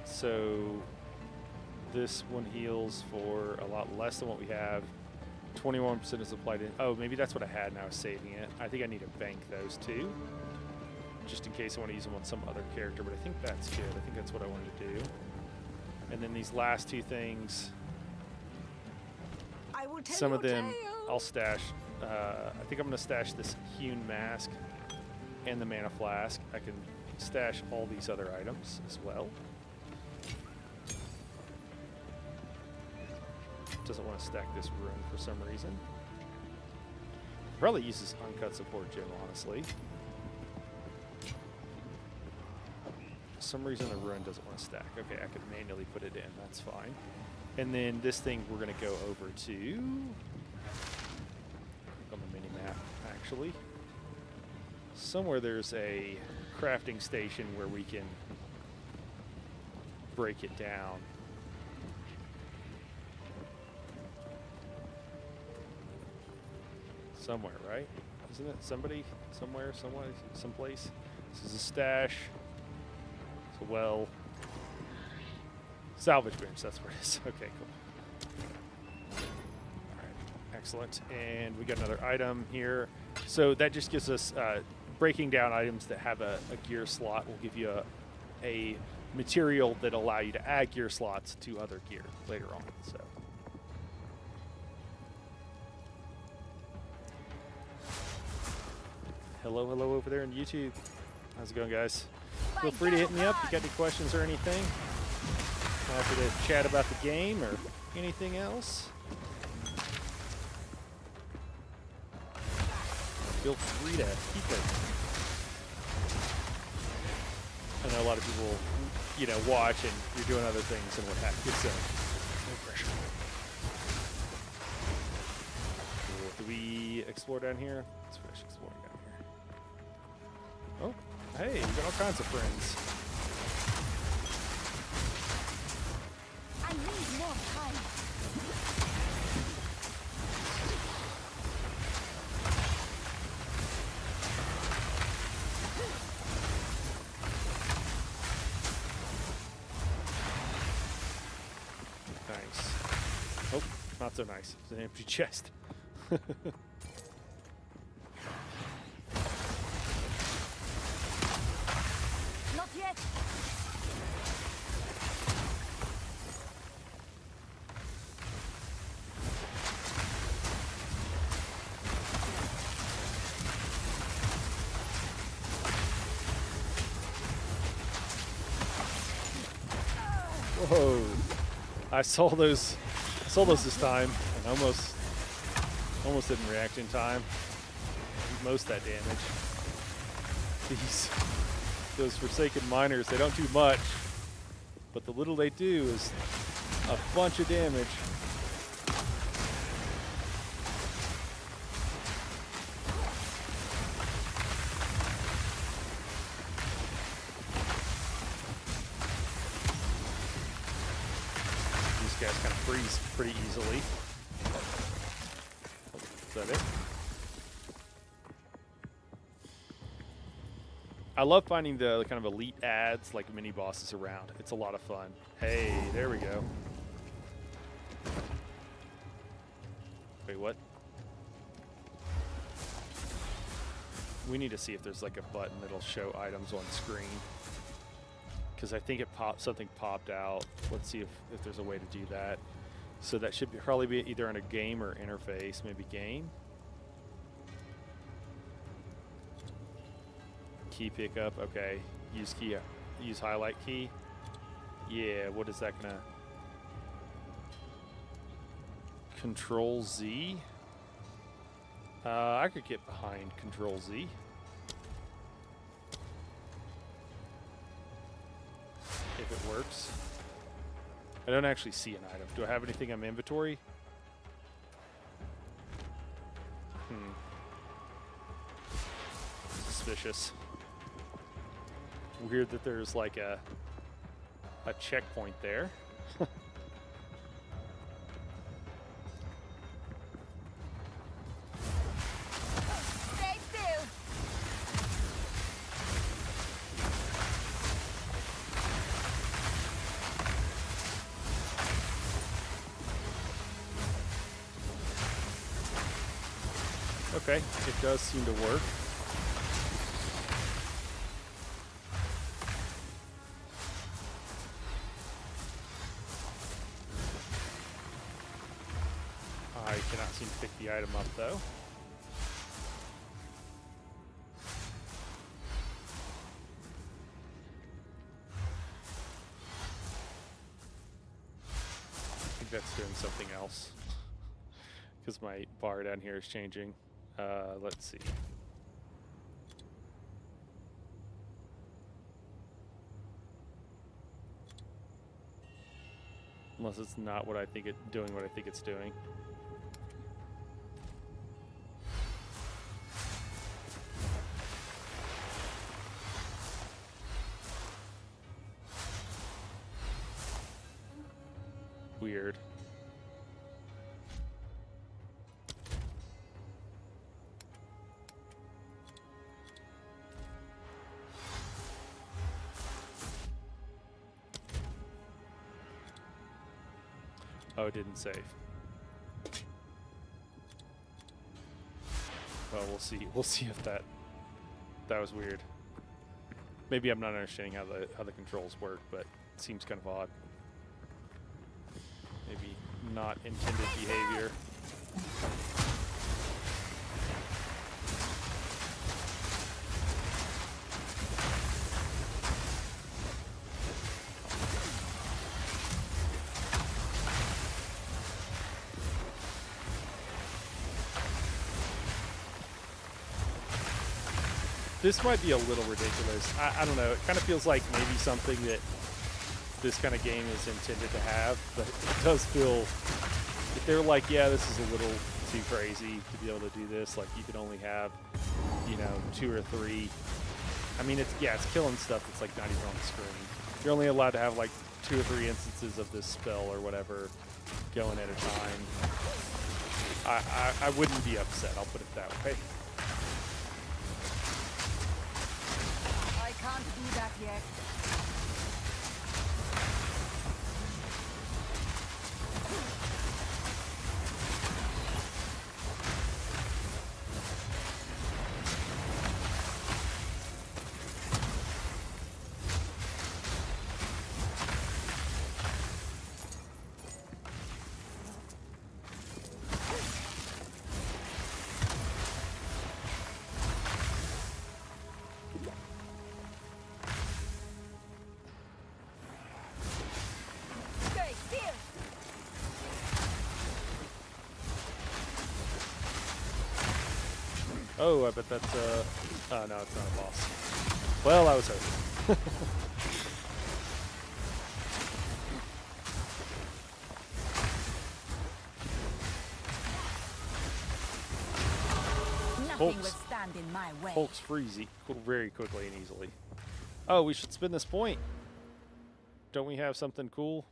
So this one heals for a lot less than what we have. 21% is applied in. Oh, maybe that's what I had and I was saving it. I think I need to bank those two, just in case I want to use them on some other character, but I think that's good. I think that's what I wanted to do. And then these last two things, I will tell some of your them tale. I'll stash. I think I'm going to stash this hewn mask and the mana flask. I can stash all these other items as well. Doesn't want to stack this rune for some reason. Probably uses uncut support gem, honestly. For some reason the rune doesn't want to stack. Okay, I could manually put it in, that's fine. And then this thing we're going to go over to on the mini map actually. Somewhere there's a crafting station where we can break it down. Somewhere, right? Isn't it? Somebody, somewhere, someplace. This is a stash. It's a well. Salvage bench, that's where it is. Okay, cool. Alright, excellent. And we got another item here. So that just gives us, breaking down items that have a gear slot will give you a material that allow you to add gear slots to other gear later on. So. Hello over there on YouTube. How's it going, guys? Feel free to hit me up if you got any questions or anything. Happy to chat about the game or anything else. Feel free to keep it. I know a lot of people, you know, watch and you're doing other things and what have you, so no pressure. Cool. Do we explore down here? Let's finish exploring down here. Oh, hey, we got all kinds of friends. I need more time. Nice. Oh, not so nice. It's an empty chest. Not yet. Whoa! I saw those this time, and almost didn't react in time. Most of that damage. Those Forsaken Miners, they don't do much, but the little they do is a bunch of damage. These guys kind of freeze pretty easily. Is that it? I love finding the kind of elite ads, like mini bosses around. It's a lot of fun. Hey, there we go. Wait, what? We need to see if there's like a button that'll show items on screen. Because I think something popped out. Let's see if there's a way to do that. So that should probably be either on a game or interface. Maybe game. Key pickup. Okay. Use key. Use highlight key. Yeah. What is that gonna? Control Z. I could get behind Control Z. If it works. I don't actually see an item. Do I have anything in my inventory? Suspicious. Weird that there's like a checkpoint there. Stay still. Okay, it does seem to work. I cannot seem to pick the item up though. I think that's doing something else. Because my bar down here is changing. Let's see. Unless it's not what I think it's doing, what I think it's doing. Weird. Oh, it didn't save. Well, we'll see. We'll see if that was weird. Maybe I'm not understanding how the controls work, but it seems kind of odd. Maybe not intended behavior. This might be a little ridiculous. I don't know. It kind of feels like maybe something that this kind of game is intended to have, but it does feel, if they're like, yeah, this is a little too crazy to be able to do this, like you can only have, you know, 2 or 3. I mean, it's killing stuff that's like not even on the screen. You're only allowed to have like 2 or 3 instances of this spell or whatever going at a time. I wouldn't be upset, I'll put it that way. I can't do that yet. Stay still. Oh, I bet that's oh no, it's not a boss. Well, I was hoping. Nothing will stand in my way. Hulks freeze very quickly and easily. Oh, we should spin this point. Don't we have something cool?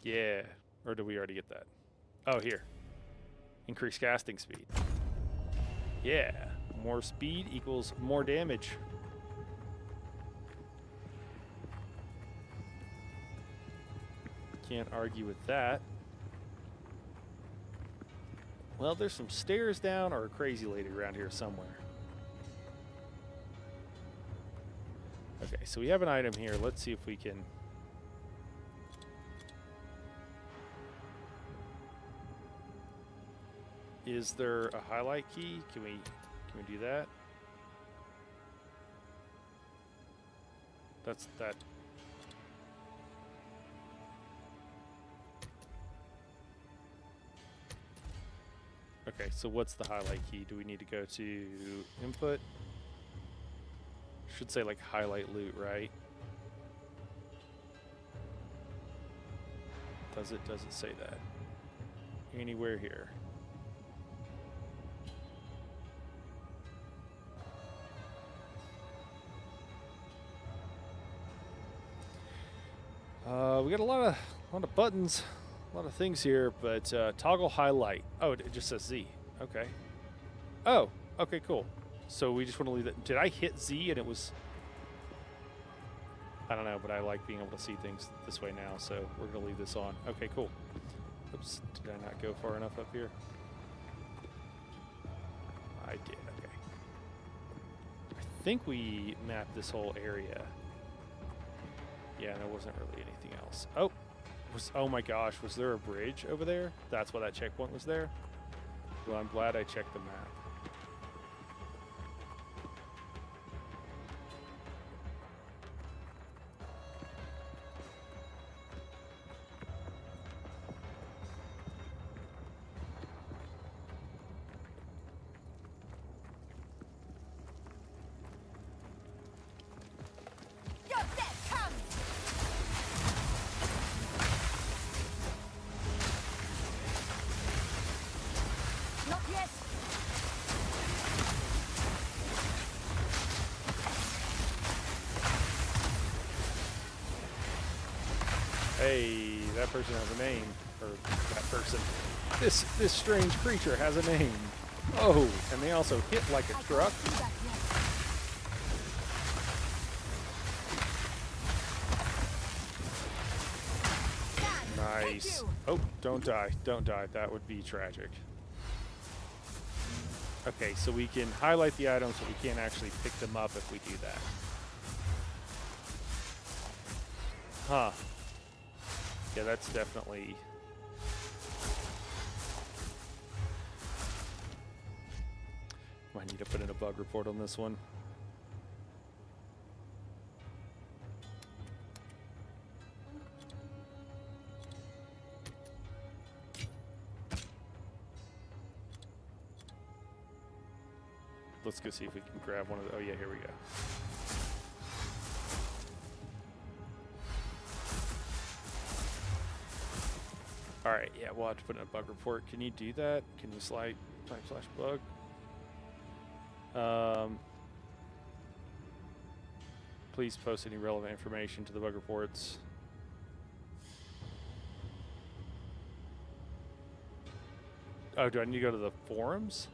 Yeah. Or did we already get that? Oh, here. Increase casting speed. Yeah, more speed equals more damage. Can't argue with that. Well, there's some stairs down or a crazy lady around here somewhere. Okay, so we have an item here. Let's see if we can... Is there a highlight key? Can we do that? That's that. Okay, so what's the highlight key? Do we need to go to input? Should say like highlight loot, right? Does it say that? Anywhere here? We got a lot of buttons, a lot of things here, but toggle highlight. Oh, it just says Z. Okay. Oh, okay, cool. So we just want to leave that. Did I hit Z and it was... I don't know, but I like being able to see things this way now, so we're going to leave this on. Okay, cool. Oops, did I not go far enough up here? I did, okay. I think we mapped this whole area. Yeah, there wasn't really anything else. Oh, oh my gosh, was there a bridge over there? That's why that checkpoint was there? Well, I'm glad I checked the map. Hey, that person has a name. Or that person. This strange creature has a name. Oh, and they also hit like a truck. Nice. Oh, don't die. Don't die. That would be tragic. Okay, so we can highlight the items, but we can't actually pick them up if we do that. Huh. Yeah, that's definitely... Might need to put in a bug report on this one. Let's go see if we can grab one of the... Oh yeah, here we go. All right, yeah, we'll have to put in a bug report. Can you do that? Can you slide /bug? Please post any relevant information to the bug reports. Oh, do I need to go to the forums?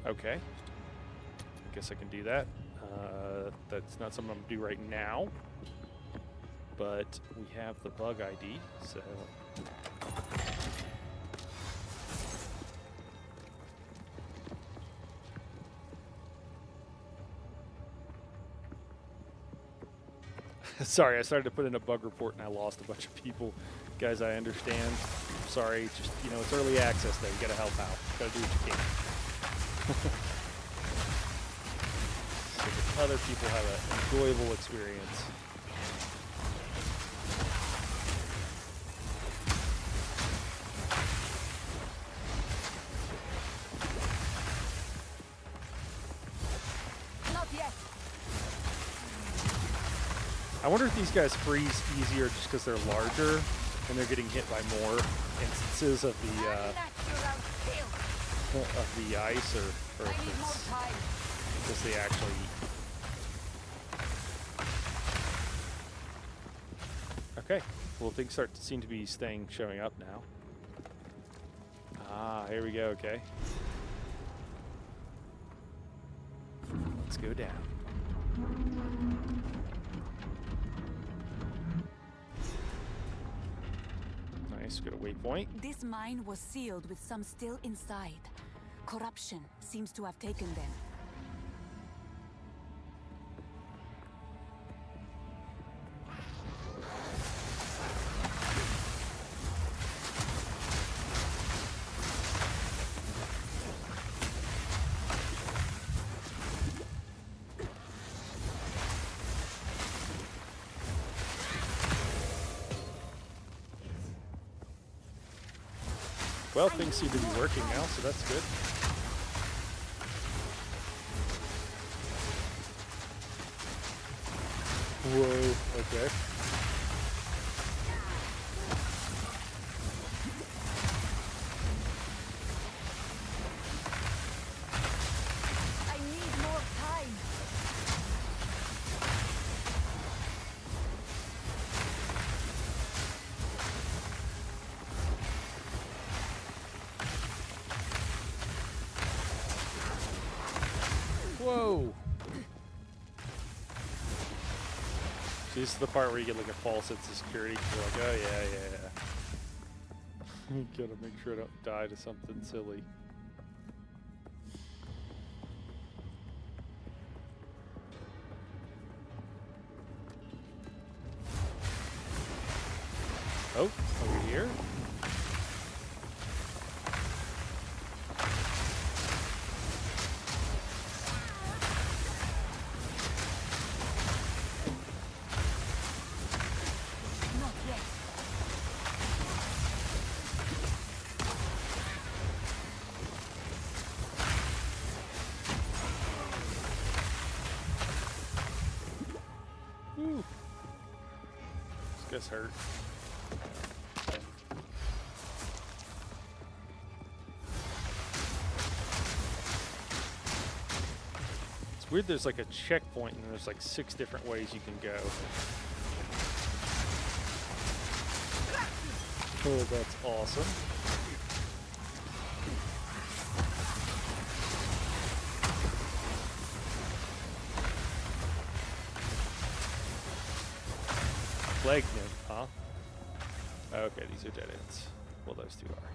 Okay. I guess I can do that. That's not something I'm going to do right now. But we have the bug ID, so... Sorry, I started to put in a bug report and I lost a bunch of people. Guys, I understand. Sorry, just, you know, it's early access though. You gotta help out. Gotta do what you can. So that other people have an enjoyable experience. I wonder if these guys freeze easier just because they're larger and they're getting hit by more instances of the ice, or if it's because they actually. Okay, well things seem to be showing up now. Ah, here we go. Okay. Let's go down. Nice, got a waypoint. This mine was sealed with some still inside. Corruption seems to have taken them. Well, things seem to be working now, so that's good. Whoa, okay. I need more time. Whoa! See, this is the part where you get like a false sense of security. You're like, oh yeah. You gotta make sure I don't die to something silly. Oh, over here. Not yet. Woo. This guy's hurt. It's weird there's like a checkpoint and there's like 6 different ways you can go. Oh, that's awesome. Plague nymph, huh? Okay, these are dead ends. Well, those 2 are.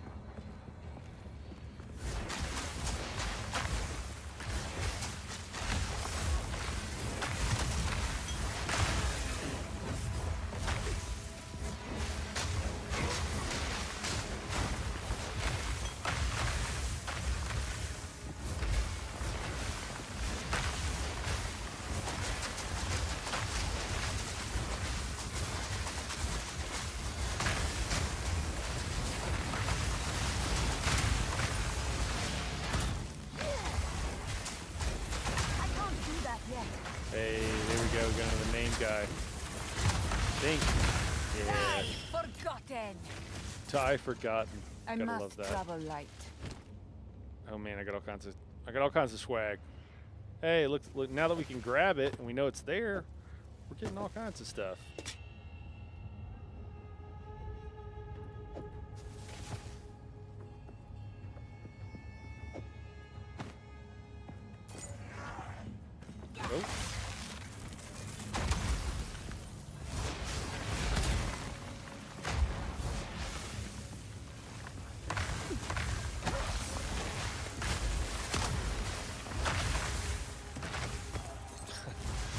I can't do that yet. Hey, there we go. We got another main guy. Think. Yeah. Forgotten. Tie forgotten. I Gotta must love that. travel light. Oh man, I got all kinds of swag. Hey, look, now that we can grab it and we know it's there, we're getting all kinds of stuff. Oh.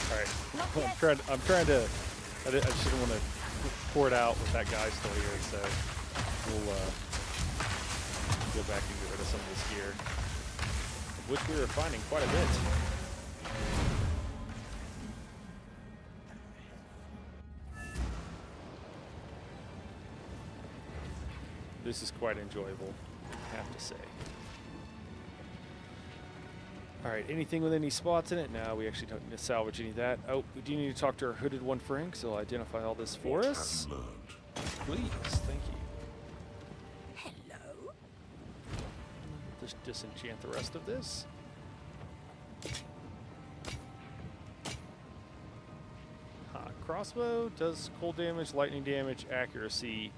All right. I'm trying to. I just didn't want to pour it out with that guy still here, so we'll go back and get rid of some of this gear, which we were finding quite a bit. This is quite enjoyable, I have to say. All right, anything with any spots in it? No, we actually don't need to salvage any of that. Oh, we do need to talk to our hooded one friend, because he'll identify all this for us. Have you learned? Please, thank you. Hello? Just disenchant the rest of this. Crossbow does cold damage, lightning damage, accuracy,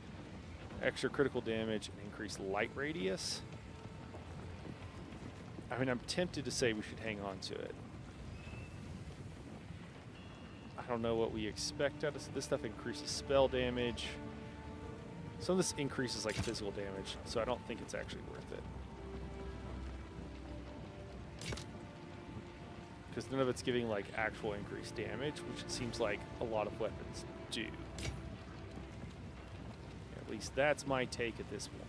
extra critical damage, and increased light radius. I mean, I'm tempted to say we should hang on to it. I don't know what we expect out of this. This stuff increases spell damage. Some of this increases like physical damage, so I don't think it's actually worth it. Because none of it's giving like actual increased damage, which it seems like a lot of weapons do. At least that's my take at this point.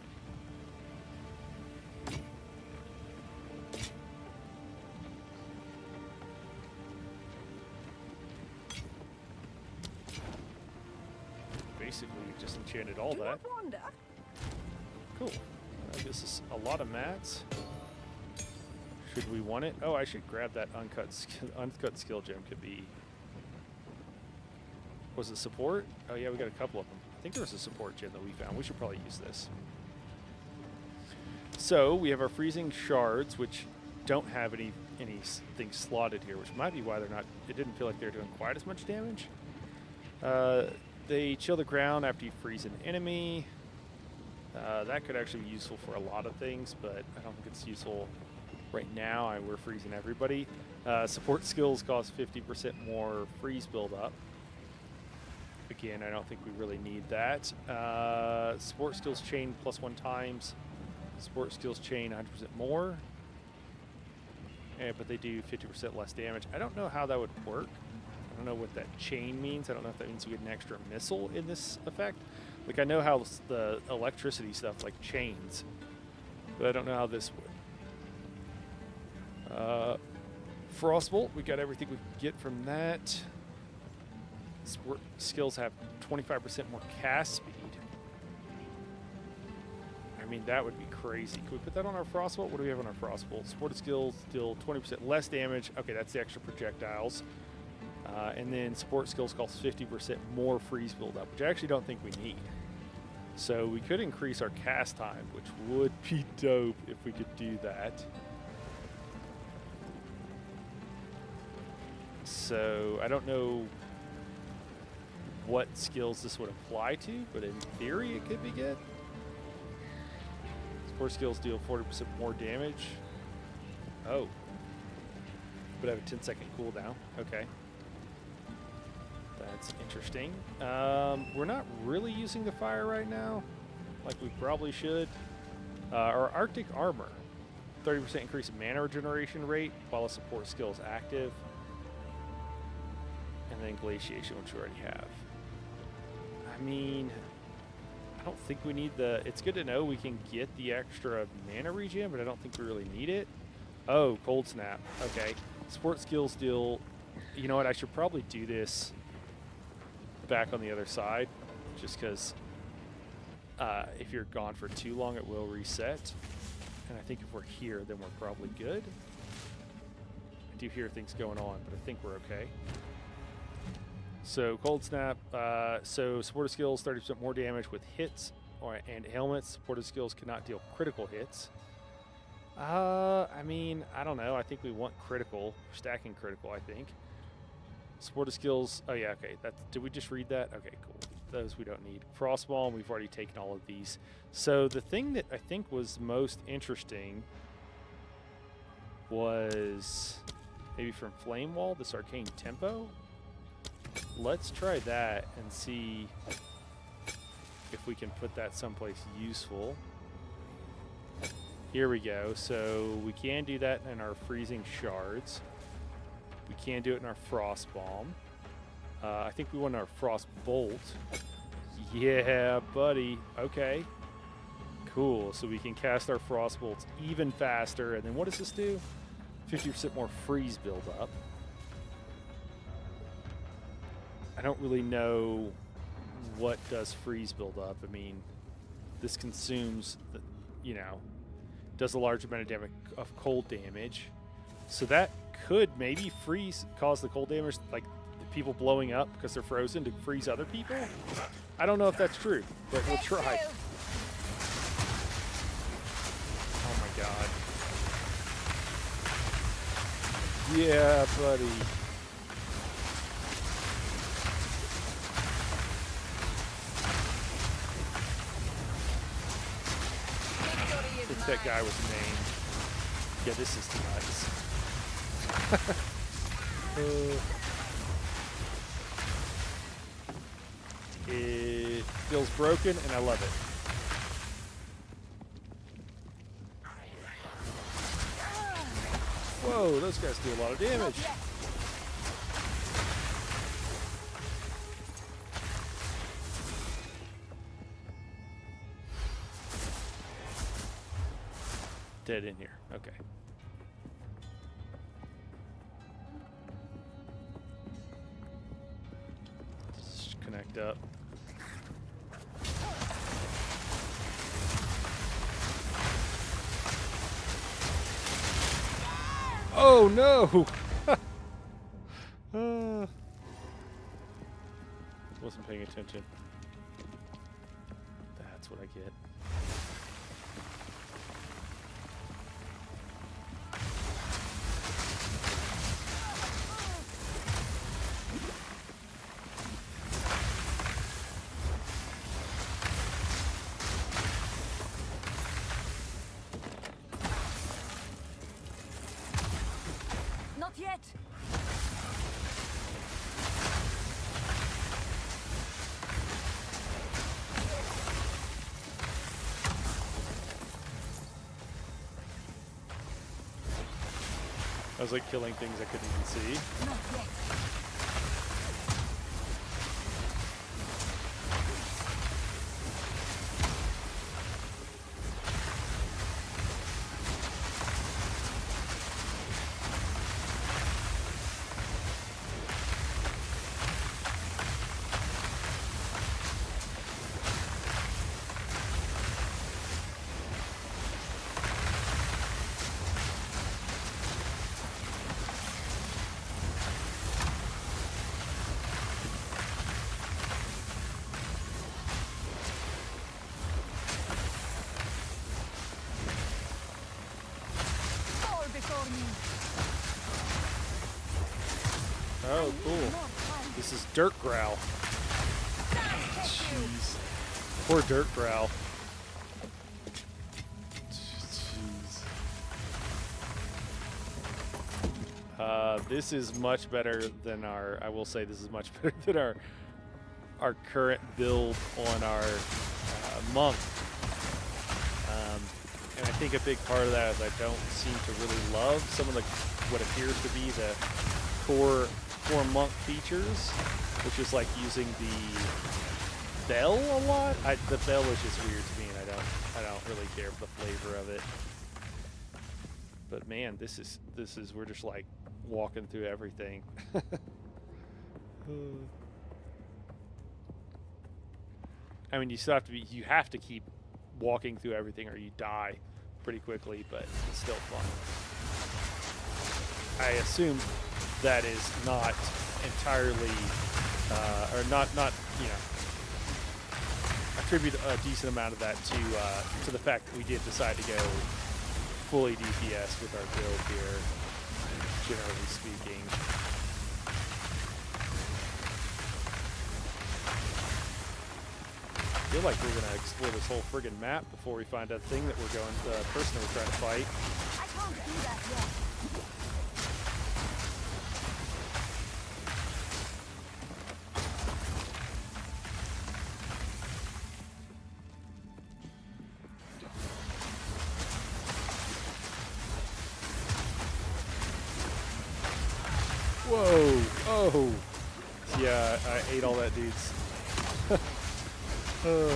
Basically, we just enchanted all that. Cool. This is a lot of mats. Should we want it? Oh, I should grab that uncut skill gem. Could be. Was it support? Oh yeah, we got a couple of them. I think there was a support gem that we found. We should probably use this. So we have our freezing shards, which don't have anything slotted here, which might be why they're not. It didn't feel like they're doing quite as much damage. They chill the ground after you freeze an enemy. That could actually be useful for a lot of things, but I don't think it's useful right now. We're freezing everybody. Support skills cost 50% more freeze build-up. Again, I don't think we really need that. Support skills chain +1 times. Support skills chain 100% more. But they do 50% less damage. I don't know how that would work. I don't know what that chain means. I don't know if that means we get an extra missile in this effect. Like, I know how the electricity stuff, like chains, but I don't know how this would. Frostbolt, we got everything we could get from that. Sport skills have 25% more cast speed. I mean, that would be crazy. Can we put that on our Frostbolt? What do we have on our Frostbolt? Sport skills deal 20% less damage. Okay, that's the extra projectiles. And then support skills cost 50% more freeze build-up, which I actually don't think we need. So we could increase our cast time, which would be dope if we could do that. So I don't know what skills this would apply to, but in theory it could be good. Support skills deal 40% more damage. Oh. But I have a 10-second cooldown. Okay. That's interesting. We're not really using the fire right now, like we probably should. Our Arctic Armor, 30% increase in mana regeneration rate while a support skill is active. And then Glaciation, which we already have. I mean, I don't think we need the... It's good to know we can get the extra mana regen, but I don't think we really need it. Oh, Cold Snap. Okay. Support skills deal... You know what? I should probably do this back on the other side, just because if you're gone for too long, it will reset. And I think if we're here, then we're probably good. I do hear things going on, but I think we're okay. So Cold Snap, so supportive skills, 30% more damage with hits and ailments. Supportive skills cannot deal critical hits. I mean, I don't know. I think we want critical, stacking critical, I think. Supportive skills, oh yeah, okay. Did we just read that? Okay, cool. Those we don't need. Frostball, we've already taken all of these. So the thing that I think was most interesting was maybe from Flame Wall, this Arcane Tempo. Let's try that and see if we can put that someplace useful. Here we go. So we can do that in our Freezing Shards. We can do it in our Frost Bomb. I think we want our Frost Bolt. Yeah, buddy. Okay. Cool. So we can cast our Frost Bolts even faster. And then what does this do? 50% more freeze buildup. I don't really know what does freeze buildup. I mean, this consumes, does a large amount of damage of cold damage. So that could maybe cause the cold damage, like the people blowing up because they're frozen, to freeze other people. I don't know if that's true, but we'll try. Oh my god. Yeah, buddy. I think that guy was named. Yeah, this is nice. It feels broken, and I love it. Whoa, those guys do a lot of damage. Dead in here. Okay. Just connect up. Oh no! Wasn't paying attention. That's what I get. Not yet. I was like killing things I couldn't even see. Not yet. Fall before me. Oh, cool. This is Dirt Growl. Jeez. Poor Dirt Growl. Jeez. This is much better than our, I will say this is much better than our current build on our monk. And I think a big part of that is I don't seem to really love some of the what appears to be the core monk features, which is like using the bell a lot. The bell is just weird to me, and I don't really care for the flavor of it. But man, this is we're just like walking through everything. I mean, you have to keep walking through everything or you die pretty quickly, but it's still fun. I assume that is not entirely, or not attribute a decent amount of that to the fact that we did decide to go fully DPS with our build here, generally speaking. I feel like we're gonna explore this whole friggin' map before we find a thing that we're going, the person that we're trying to fight. I can't do that yet. Whoa! Oh! Yeah, I ate all that dude's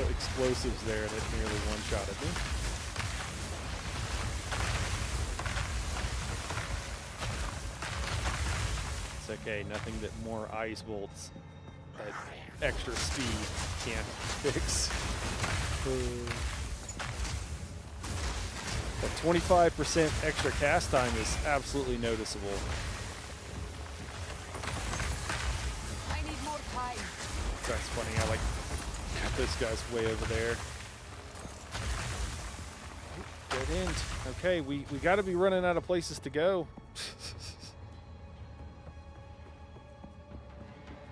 explosives there that nearly one-shotted me. It's okay, nothing that more ice bolts at extra speed can't fix. That 25% extra cast time is absolutely noticeable. I need more time. That's funny, I like this guy's way over there. Dead end. Okay, we got to be running out of places to go.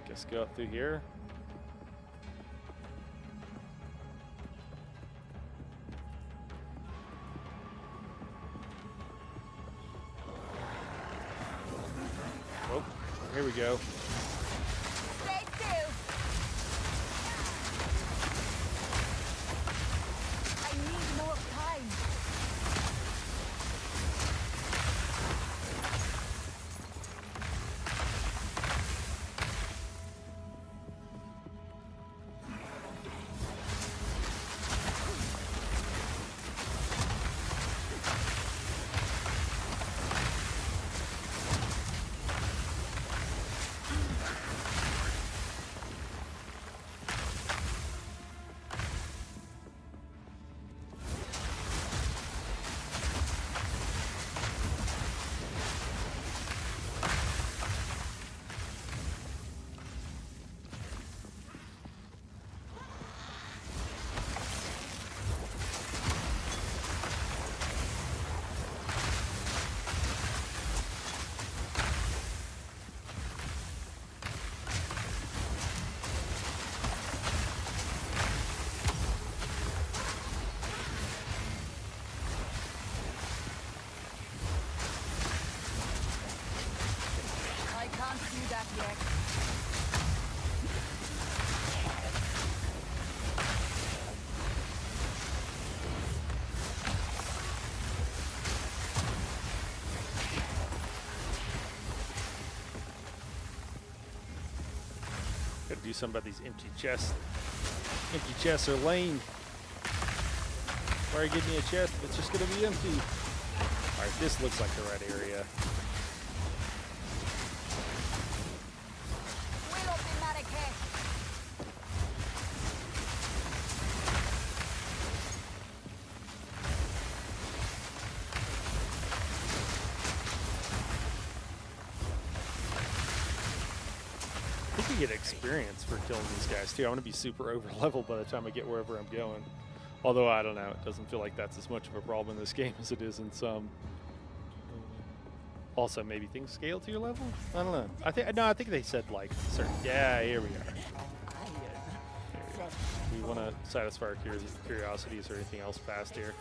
Guess go up through here. here we go. Stay still. I need more time. I can't do that yet. Gotta do something about these empty chests. Empty chests are lame. Why are you giving me a chest if it's just gonna be empty? Alright, this looks like the right area. Willow Marike. I think you get experience for killing these guys too. I'm gonna be super over leveled by the time I get wherever I'm going. Although I don't know, it doesn't feel like that's as much of a problem in this game as it is in some. Also, maybe things scale to your level. I don't know. I think they said like certain. Yeah, here we are. Do we want to satisfy our curiosities or anything else past here?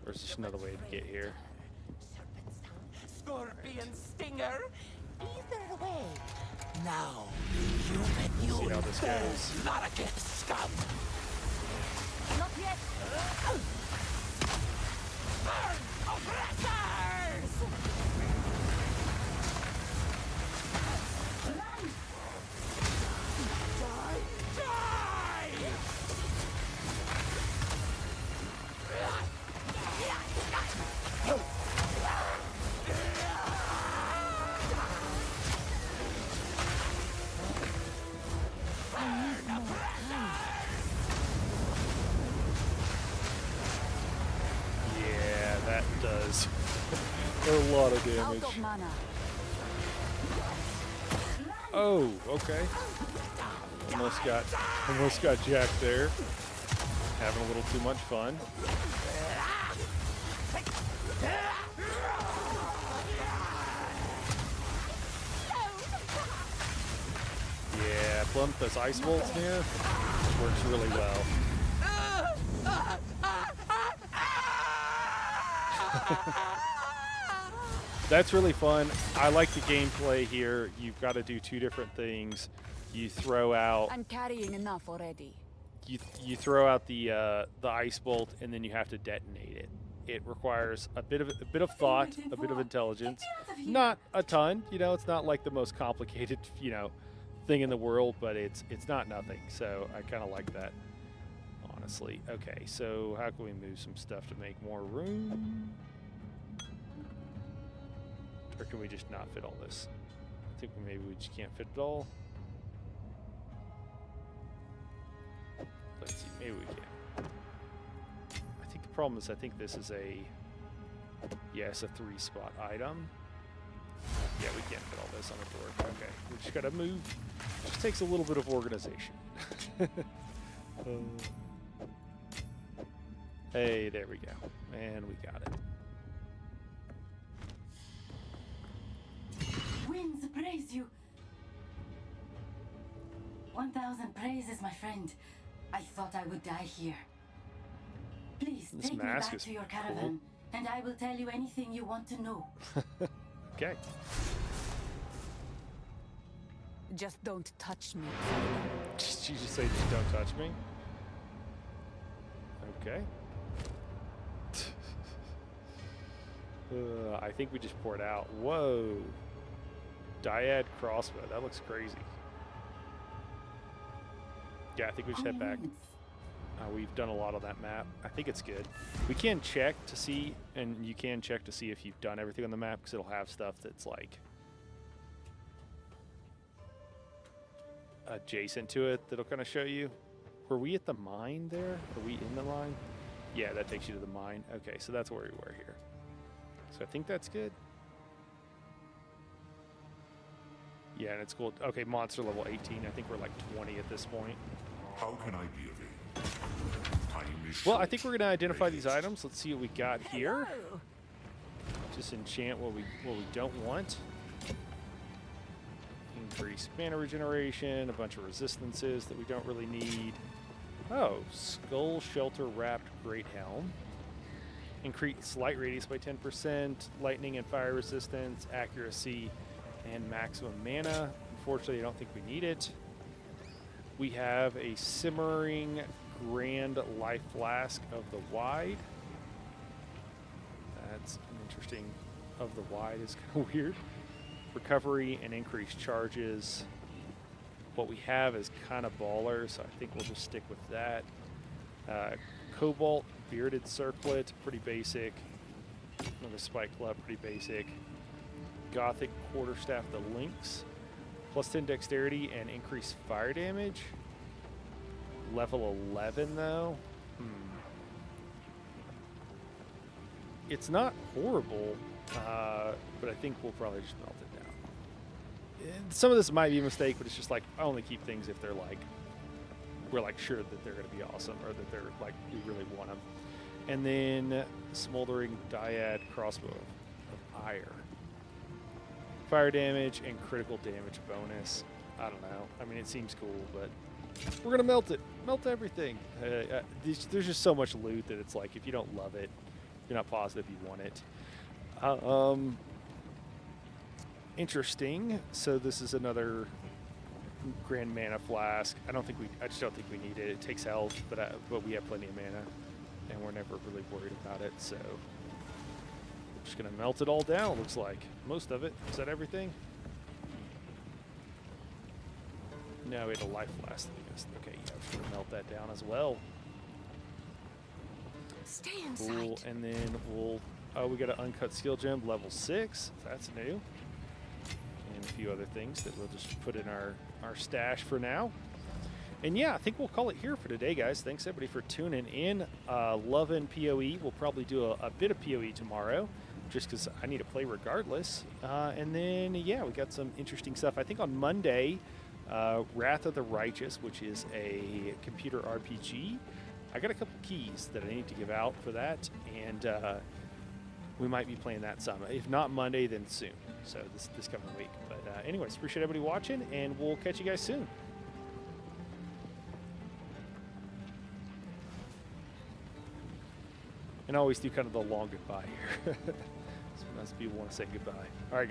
Or is there just another way to get here? Scorpion stinger. Either way. Now, human See how this goes. Larroquette scum. Not yet. Burn, oppressors! Die! Yeah, that does a lot of Out damage. of mana. Oh, okay. Almost got jacked there. Having a little too much fun. Yeah, plump those ice bolts here works really well. That's really fun. I like the gameplay here. You've got to do two different things. You throw out I'm carrying enough already. you throw out the ice bolt and then you have to detonate it. It requires a bit of thought, a bit of intelligence. Not a ton, you know. It's not like the most complicated, you know, thing in the world, but it's not nothing. So I kind of like that, honestly. Okay, so how can we move some stuff to make more room? Or can we just not fit all this? I think maybe we just can't fit it all. Let's see, maybe we can. I think the problem is I think this is a, yeah, it's a 3-spot item. Yeah, we can't fit all this on the board. Okay, we just gotta move. It just takes a little bit of organization. Hey, there we go. And we got it. Winds praise you. 1,000 praises, my friend. I thought I would die here. Please This take me mask back is to your cool. caravan, and I will tell you anything you want to know. Okay. Just don't touch me. She just say, just don't touch me? Okay. I think we just poured out. Whoa. Dyad crossbow. That looks crazy. Yeah, I think we should head back. We've done a lot on that map. I think it's good. We can check to see, and you can check to see if you've done everything on the map, because it'll have stuff that's like adjacent to it that'll kind of show you. Were we at the mine there? Are we in the mine? Yeah, that takes you to the mine. Okay, so that's where we were here. So I think that's good. Yeah, and it's cool. Okay, monster level 18. I think we're like 20 at this point. How can I be of aid? Time is Well, I short. think we're gonna identify these items. Let's see what we got here. Just enchant what we don't want. Increase mana regeneration, a bunch of resistances that we don't really need. Oh, Skull Shelter Wrapped Great Helm. Increase light radius by 10%, lightning and fire resistance, accuracy, and maximum mana. Unfortunately, I don't think we need it. We have a Simmering Grand Life Flask of the Wide. That's an interesting. Of the Wide is kind of weird. Recovery and increased charges. What we have is kind of baller, so I think we'll just stick with that. Cobalt Bearded Circlet, pretty basic. Another Spike Club, pretty basic. Gothic Quarterstaff the Lynx. Plus 10 dexterity and increased fire damage. Level 11 though. It's not horrible, but I think we'll probably just melt it down. And some of this might be a mistake, but it's just like I only keep things if they're like we're like sure that they're going to be awesome, or that they're like we really want them. And then Smoldering Dyad Crossbow of Ire. Fire damage and critical damage bonus. I don't know. I mean, it seems cool, but we're gonna melt it. Melt everything. There's just so much loot that it's like if you don't love it, you're not positive you want it. Interesting. So this is another Grand Mana Flask. I just don't think we need it. It takes health, but we have plenty of mana, and we're never really worried about it. So we're just gonna melt it all down. Looks like most of it. Is that everything? No, we had a life flask. Okay, yeah, we're just gonna melt that down as well. Stay inside. Cool, and then we got an uncut skill gem, level 6. That's new. And a few other things that we'll just put in our stash for now. And yeah, I think we'll call it here for today, guys. Thanks everybody for tuning in. Loving PoE. We'll probably do a bit of PoE tomorrow, just because I need to play regardless. And then, yeah, we got some interesting stuff. I think on Monday, Wrath of the Righteous, which is a computer RPG. I got a couple keys that I need to give out for that, and we might be playing that some. If not Monday, then soon. So this coming week. But anyways, appreciate everybody watching, and we'll catch you guys soon. And I always do kind of the long goodbye here. Sometimes people want to say goodbye. All right, guys.